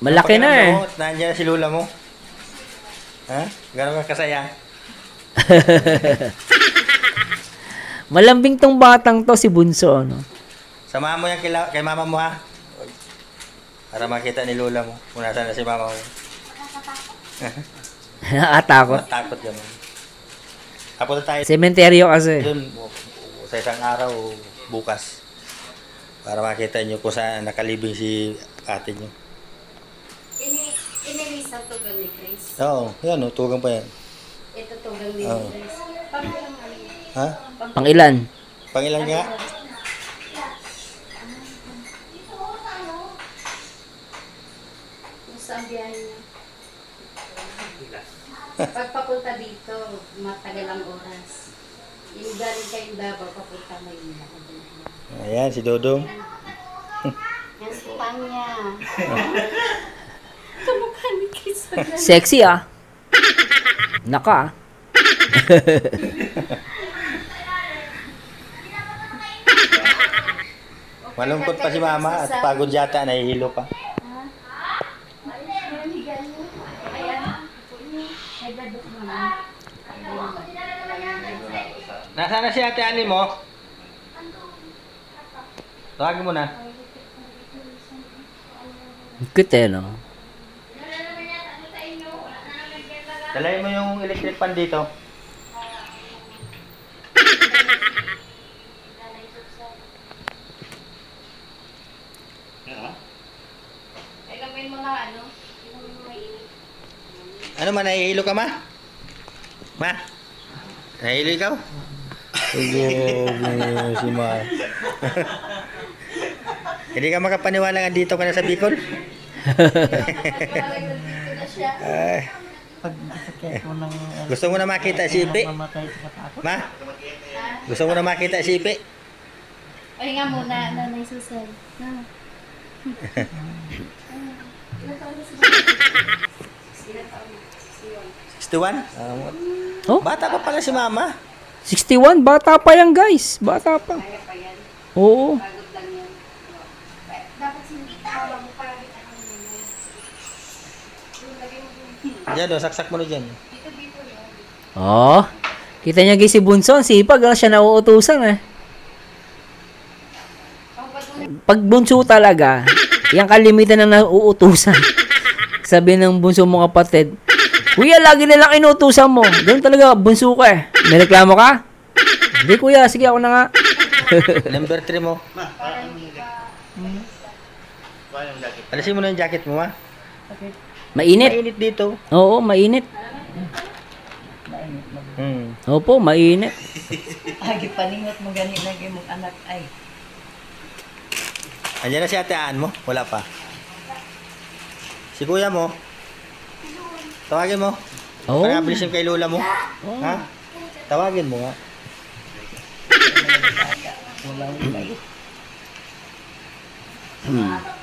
Malaki na eh. Nandiyan na si Lola mo. Ha? Gano'n ka kasaya? Malambing tong batang to, si Bunso, no? Samahan mo yan kay mama mo, ha? Para makita ni Lola mo kung nasaan na si mama mo. Atakot. Takot yan. Kapunta tayo Sementeryo kasi. doon sa isang araw bukas. Para makita nyo kung saan nakalibing si ate nyo. Inilisa tugang ni Chris. Oo, yan o, tugang pa yan. Ito tugang ni Oo. Chris. Pangilang ano? Ha? Pangilan? Pangilan nga? Kung saan biyahe niya? Pagpapunta dito, matagal ang oras. Yung galing kayong Davao, papunta Maynila. Ayan, si Dodong. Yan si Tanya. Kamukha ni Chris. Sexy ah. Naka ah. Malungkot pa si mama at pagod yata, nahihilo pa. Nasaan na si ate Ani mo? Tawagin mo na. Cute eh, no? Dalayin mo yung electric fan dito. Ay, gawin mo na ano? Yung mainit. Ano man, nahihilo ka, ma? Ma? Nahihilo ikaw? Sige, si ma. Hindi ka makapaniwala nga dito ka na sa Bicol? Ay, gusto mo na makita si Ipe? Ma? Gusto mo na makita si Ipe? Ay nga muna, Nanay Susan. Na. 61? Oh? Bata pa pala si Mama. 61, bata pa yan guys. Bata pa. Oo. Pagod lang yan. Dapat sinitawa mo para kita Diyan do, saksak mo na dyan. Oh. Kita niya guys si Bunso, ang sipag, siya nauutusan eh. Pag bunso talaga, yung kalimitan ng nauutusan. Sabi ng bunso mong kapatid, kuya, lagi nilang inutusan mo. Ganun talaga, bunso ka eh. May reklamo ka? Hindi kuya, sige ako na nga. Number 3 mo. Alisin mo na yung jacket mo, ma. Mainit. Mainit dito. Oo, mainit. Opo, mainit. Agi paningot mo gani lagi mong anak ay. Andiyan na si Ate Ann mo? Wala pa. Si kuya mo? Tawagin mo. Oo. Pag-abilisin kay Lola mo. Ha? Tawagin mo nga.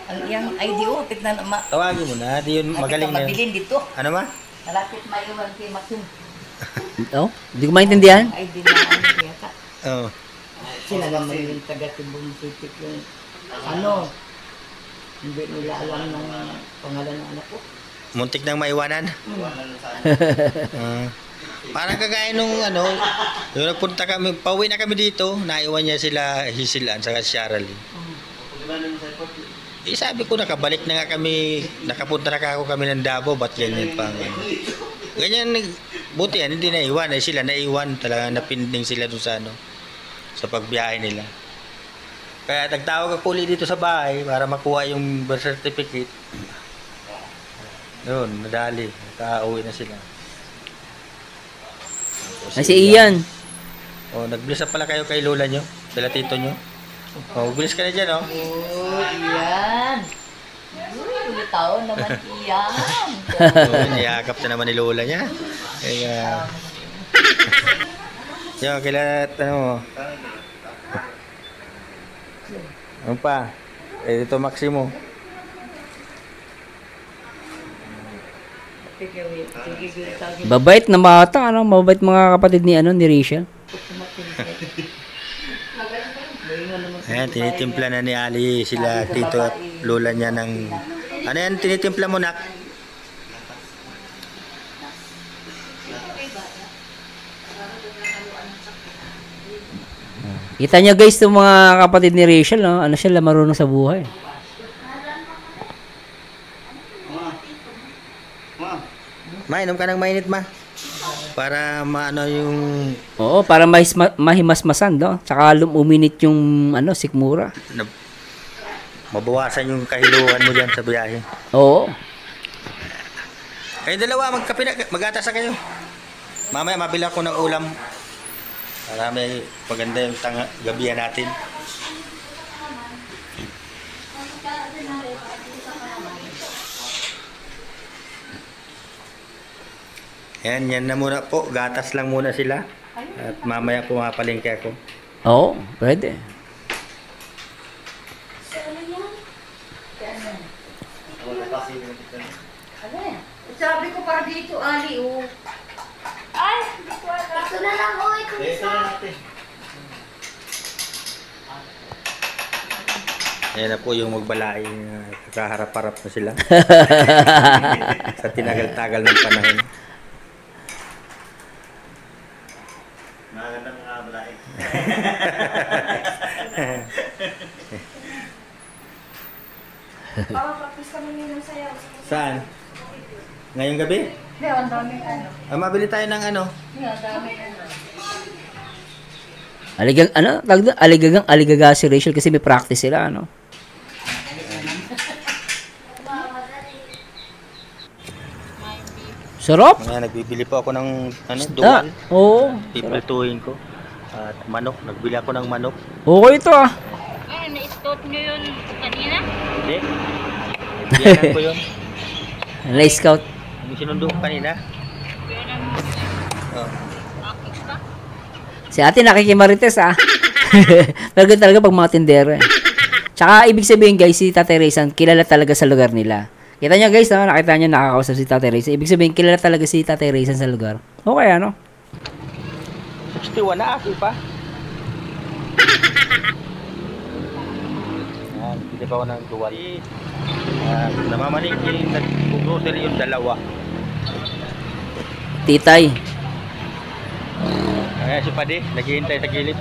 Ang iyang IDO pit na ma. Tawagin mo na. Di yun magaling na yun. Mabilin dito. Ano ma? Malapit maiwan kay Makin. Oh, hindi ko maintindihan. ID na ano kaya ka. Oo. Sila naman yung taga Tibong City yung ano. Hindi nila alam ng pangalan ng anak ko. Muntik nang maiwanan. Parang kagaya nung ano, yung nagpunta kami, pauwi na kami dito, naiwan niya sila Hisilan saka si Sharalee. Eh, sabi ko nakabalik na nga kami, nakapunta na ako kami ng Davao, ba't ganyan pang ganyan, buti yan, hindi naiwan, eh sila naiwan, talaga napinding sila dun sa ano, sa pagbiyahe nila. Kaya nagtawag ako ulit dito sa bahay para makuha yung birth certificate. Doon, nadali, nakauwi na sila. Ay, si Ian. Oh, nag-bless na pala kayo kay lola nyo, sila tito nyo. Oh, bless ka na dyan, oh. Oh, iyan. Uy, taon naman iyan. Oh, niyakap na naman ni lola niya. Kaya, yun, kailan, ano mo. Ano pa? Eh, ito Maximo. Babait na bata, ano? Mabait mga kapatid ni ano ni Rachel. Ayan, tinitimpla na ni Ali sila tito at lola niya ng... Ano yan, tinitimpla mo, nak? Kita niya guys itong mga kapatid ni Rachel, no? Ano sila, marunong sa buhay. Ma, inom ka ng mainit, ma. Para maano yung... Oo, para mahimasmasan, no? Tsaka uminit yung ano, sikmura. Mabawasan yung kahiluhan mo dyan sa biyahe. Oo. Kayo dalawa, magkape na, mag-atas na kayo. Mamaya, mabila ko ng ulam. Para may maganda yung gabihan natin. Yan na muna po. Gatas lang muna sila. At mamaya pumapalingke ako. Oo, pwede. Sabi ko para dito, Ali, oh. Ay, ito na lang, oh. Ito Ayan na po yung magbalay. Kakaharap-harap na sila. Sa tinagal-tagal ng panahon. Magandang mga balay. Practice kami nila sayaw. Saan? Ngayong gabi? Hindi, ang daming ano. Mabili tayo ng ano? Hindi, ang daming ano. Aligaga si Rachel kasi may practice sila, ano? Sarap. Ngayon, nagbibili po ako ng ano, duwan. Oo. Pipiltuhin ko. At manok. Nagbili ako ng manok. Okay ito, ah. Ano ito? Sinuot nyo yun kanina? Hindi. Biyanan ko yun. Na-scout. Yung sinundo ko kanina. Oh. Si ate nakikimarites Pero ganun talaga pag mga tindero eh. Tsaka ibig sabihin guys, si Tate Raysan kilala talaga sa lugar nila. Kita niya guys, nakita niya nakakausap si Tate Raysan. Ibig sabihin kilala talaga si Tate Raysan sa lugar. Okay ano? 61 na aki pa. Yan, hindi pa ako ng duwan. Namamaningin, nag-grocery yung dalawa. Titay. Ayan si Padi, naghihintay sa gilid.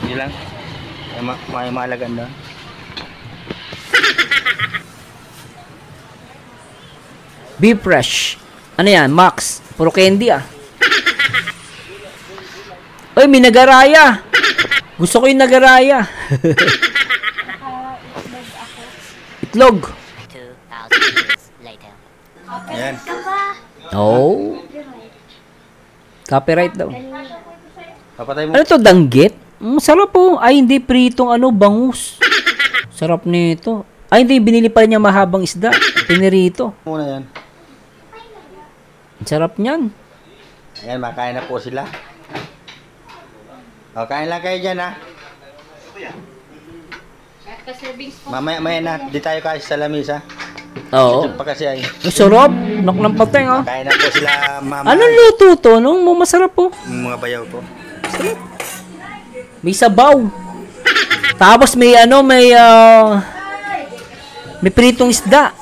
Hindi lang. May malagan doon. Be fresh. Ano yan? Max. Puro candy Uy, may nagaraya. Gusto ko yung nagaraya. Itlog. 2,000 years later. Ayan. Oh. Copyright daw. Papatay mo. Ano to, danggit? Sarap po. Ay, hindi pritong bangus. Sarap nito. Ay, hindi. Binili pa niya mahabang isda. Pinirito. Muna yan. Sarap niyan. Ayan, makain na po sila. O, kain lang kayo dyan, ha? Mamaya na. Di tayo kasi sa lamisa. Oo. Pa kasi ay. Sarap. Nok ng pateng, Kain na po sila, mama. Anong luto to? Nung masarap po. Mga bayaw ko. May sabaw. Tapos may may pritong isda.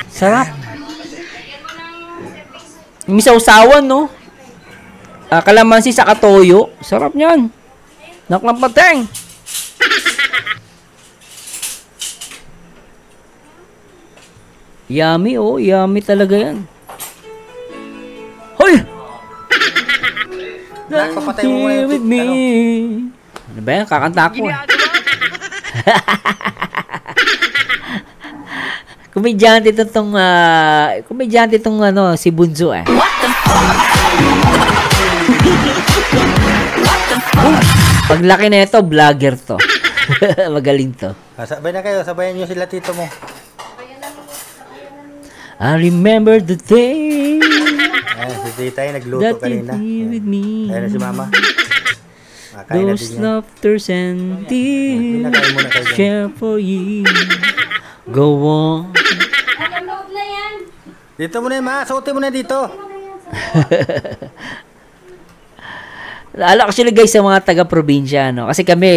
Sarap. May sausawan, no? Kalamansi sa katoyo. Sarap niyan. Naklang pateng. Yummy, yummy talaga yan. Hoy! Nakapatay mo muna yung with me. Ano ba yan? Kakanta ko. Komedyante itong si Bunso What the fuck? Paglaki na ito, vlogger to. Magaling to. Sabay na kayo, sabayan nyo sila tito mo. I remember the day Ayan, si tita nagluto that you kanina. be with me. Ayan na si mama. Makain na Those din yan. laughters and tears Pinakain muna kayo dyan. share for you. Go on. Dito mo na yun, ma. Suotin mo na dito. Actually guys, sa mga taga-probinsya, no? Kasi kami,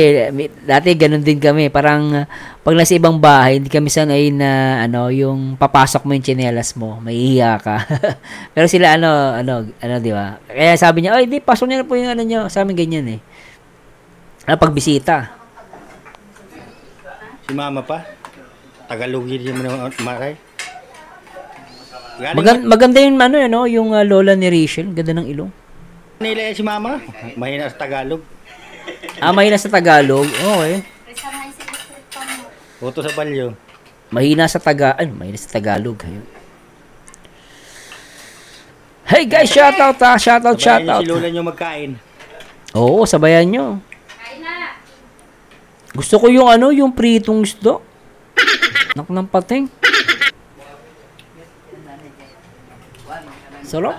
dati ganun din kami. Parang, pag nasa ibang bahay, hindi kami sanay na, yung papasok mo yung tsinelas mo. Maiiya ka. Pero sila, di ba? Kaya sabi niya, di, pasok niyo na po yung nyo. Sa amin ganyan pagbisita. Si mama pa. Tagalogin din mo na maray. Maganda yung, yung lola ni Rachel. Ganda ng ilong. Nila si mama. Mahina sa Tagalog. Mahina sa Tagalog. Okay. Uto sa balyo. Mahina sa Tagalog. Ayun. Hey guys, shoutout shoutout. Si lola nyo magkain. Oo, sabayan nyo. Gusto ko yung pritong isda. Nak ng pateng. Sarap.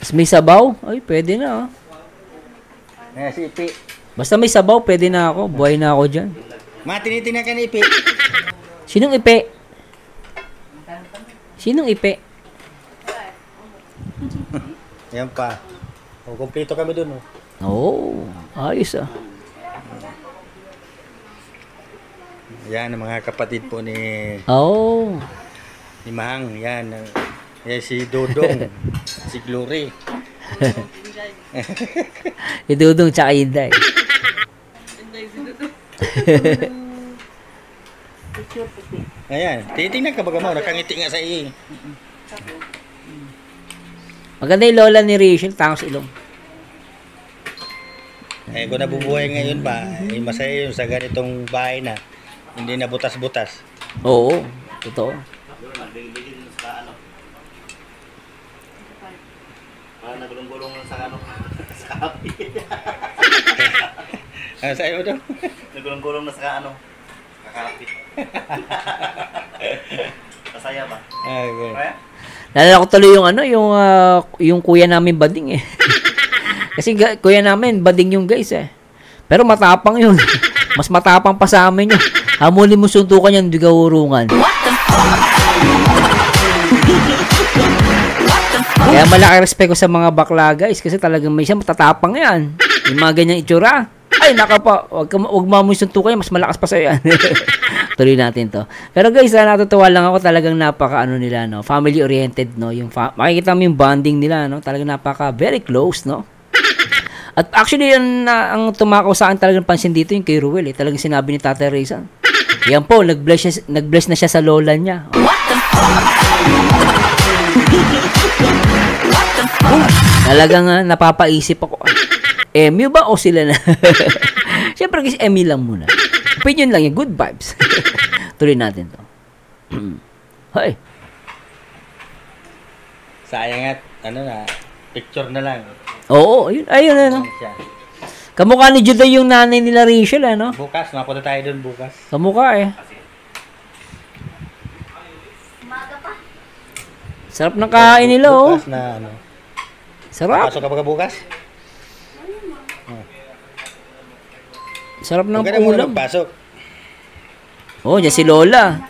Tapos may sabaw. Ay, pwede na. Ayan si Ipi. Basta may sabaw, pwede na ako. Buhay na ako dyan. Ma, tinitingnan ka ni Ipi. Sinong Ipe? Sinong Ipe? Yan pa. Kumpleto kami dun. Ayos Yan ang mga kapatid po ni ni Mahang. Yan. Yan si Dodong. Si Glory. Idudong tsaka Inday. Ayan. Titingnan ka baga mo. Nakangiti nga sa iyo. Maganda yung lola ni Rachel. Tangos ilong. Kung nabubuhay ngayon ba, masaya yun sa ganitong bahay na hindi na butas-butas. Oo. Totoo. Nagulong-gulong lang sa ano. Sa kapi. Ano sa'yo daw? Nagulong-gulong na sa ano. Kakapi. Masaya ba? Okay. Kaya? Nalala ko tuloy yung ano, yung kuya namin bading eh. Kasi kuya namin bading yung guys eh. Pero matapang yun. Mas matapang pa sa amin yun. Hamulin mo suntukan yan, hindi ka urungan. Kaya malaki respect ko sa mga bakla guys kasi talagang may siya matatapang yan. Yung mga ganyang itsura. Ay, naka pa. Wag mo suntukan yan, mas malakas pa sa'yo yan. Tuloy natin to. Pero guys, natutuwa lang ako, talagang napaka ano nila, no? Family oriented, no? Yung makikita mo yung bonding nila, no? Talagang napaka very close, no? At actually, ang tumakaw sa akin talagang pansin dito yung kay Ruel, eh. Talagang sinabi ni Tatay Rizal. Yan po, nag-bless na siya sa lola niya. Talagang napapaisip ako. Emmy ba o sila na? Siyempre kasi Emmy lang muna. Opinion lang yan, good vibes. Tuloy natin to. Hoy. Sayang at, ano na, picture na lang. Oo, ayun, ano. Kamukha ni Judah yung nanay nila Rachel, ano? Bukas, mapunta tayo dun bukas. Kamukha eh. Sarap ng kain nila, oh. Bukas na, ano. Sarap. Pasok ka ba bukas? Sarap ng Huwag ka na muna ulam. magpasok. Oh, dyan si Lola.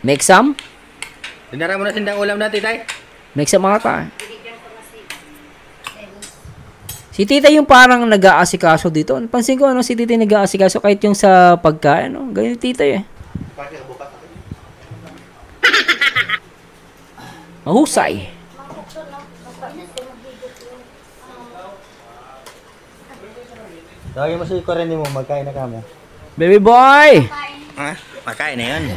May exam? Tinara mo na sindang ulam natin, tay. May exam mga ta. Si Tita yung parang nag-aasikaso dito. Pansin ko, ano, si Tita yung nag-aasikaso kahit yung sa pagkain, no? Ganyan Tita eh. Mahusay. Tawagin mo si Corinne mo, magkain na kamo. Baby boy! Ha? Magkain na yun.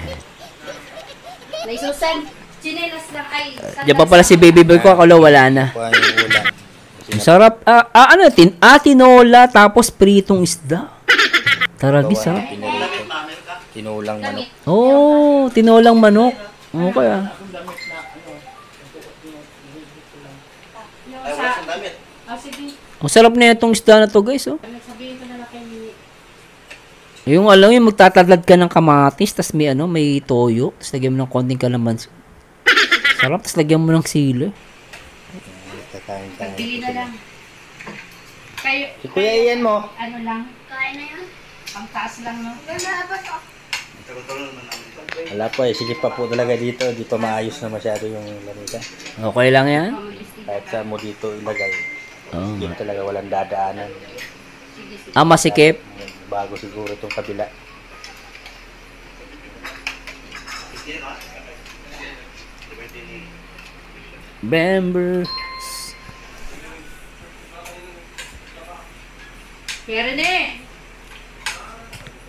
May Susan, chinelas lang ay. Diyan pa pala si baby boy ko, akala wala na. Kuha yung ulam. Ang sarap. Ano, tinola tapos pritong isda. Taragi, sarap. Tinulang manok. Oh, tinolang manok. Okay ah. Ang sarap na itong isda na to guys, oh. Sabihin ko na lang kay Mimi. Yung alam yung magtatadlad ka ng kamatis, tas may ano, may toyo, tas lagyan mo ng konting kalamansi. Sarap, tas lagyan mo ng sili. Pagbili na lang. Kayo, Si Kuya Ian mo. ano lang? Kain na yan? Pangtaas lang, no? Wala po eh, sige pa po talaga dito. Di pa maayos na masyado yung lamisa. Okay lang yan? Kahit saan mo dito ilagay. Oh. Yun talaga walang dadaanan. Masikip. Bago siguro itong kabila. Members. Kaya rin eh!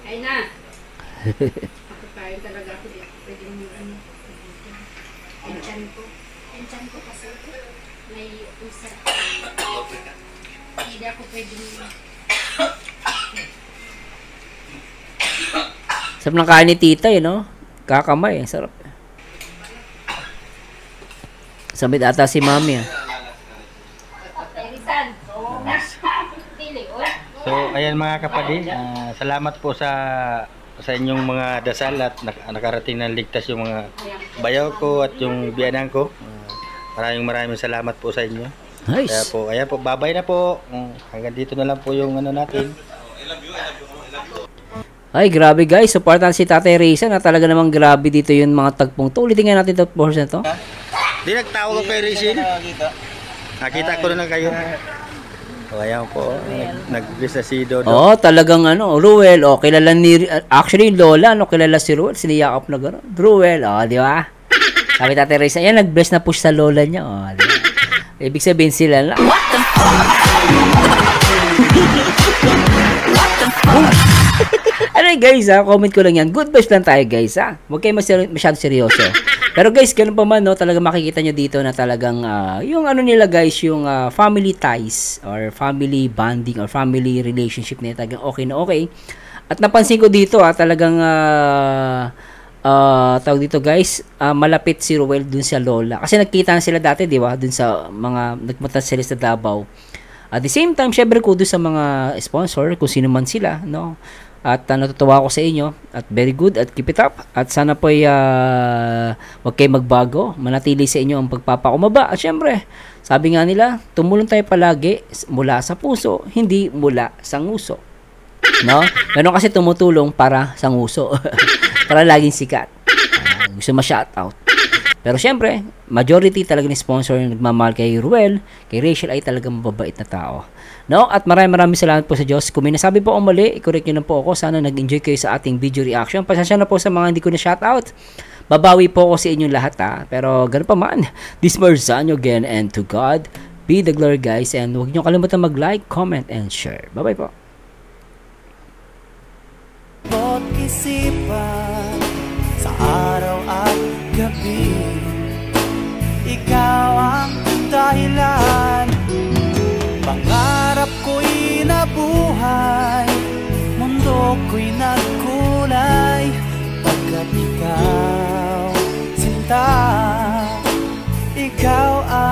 Ay na! Kapakain talaga ako dito. Pwede mo ano. Enchan ko. Enchan ko kasi. May usa. Hindi ako pwede mo. Sarap ng kain ni Tita, eh, no? Kakamay, sarap. Sabit ata si Mami, ah. Erisan! Dili, oy! So, ayan mga kapatid, salamat po sa inyong mga dasal at nakarating ng ligtas yung mga bayaw ko at yung biyanan ko. Maraming salamat po sa inyo. Nice. Kaya po, ayan po, babay na po. Hanggang dito na lang po yung ano natin. Ay, grabe guys. Supportan si Tatay Reza na talaga namang grabe dito yung mga tagpong to. Ulitin nga natin ito portion na to. Di nagtawag ko kay Rizal. Nakita ko na lang kayo. O, ayan po. Nag-bless na si Dodo. Oo, talagang ano, Ruel. O, kilala ni... Actually, Lola, no, kilala si Ruel. Siniyakap na gano'n. Ruel, o, di ba? Sabi Tatay Reza, ayan, nag-bless na push sa Lola niya. O, di ba? Ibig sabihin sila lang. Ano guys ha, comment ko lang yan. Good vibes lang tayo guys ha. Huwag kayo masyado seryoso. Pero guys, ganun pa man no, talaga makikita nyo dito na talagang yung ano nila guys, yung family ties or family bonding or family relationship nila talagang okay na okay. At napansin ko dito talagang tawag dito guys, malapit si Ruel dun sa lola. Kasi nagkita na sila dati, di ba? Dun sa mga nagpunta sila sa Davao. At the same time, syempre kudos sa mga sponsor, kung sino man sila, no? At natutuwa ako sa inyo. At very good. At keep it up. At sana po wag kayo magbago. Manatili sa inyo ang pagpapakumaba. At syempre, sabi nga nila, tumulong tayo palagi mula sa puso, hindi mula sa nguso. No? Meron kasi tumutulong para sa nguso. Para laging sikat. Gusto ma-shoutout. Pero syempre, majority talaga ni sponsor yung nagmamahal kay Ruel, kay Rachel ay talagang mababait na tao. No? At maraming salamat po sa Diyos. Kung may nasabi po ako mali, i-correct nyo na po ako. Sana nag-enjoy kayo sa ating video reaction. Pasensya na po sa mga hindi ko na shoutout. Babawi po ako sa inyong lahat Pero ganun pa man, this Marzano again, and to God be the glory guys. And huwag nyo kalimutan mag-like, comment, and share. Bye-bye po. Isipan sa araw at gabi, ikaw ang dahilan. Pangarap ko'y nabuhay, mundo ko'y nagkulay. Pagkat ikaw, sinta, ikaw ang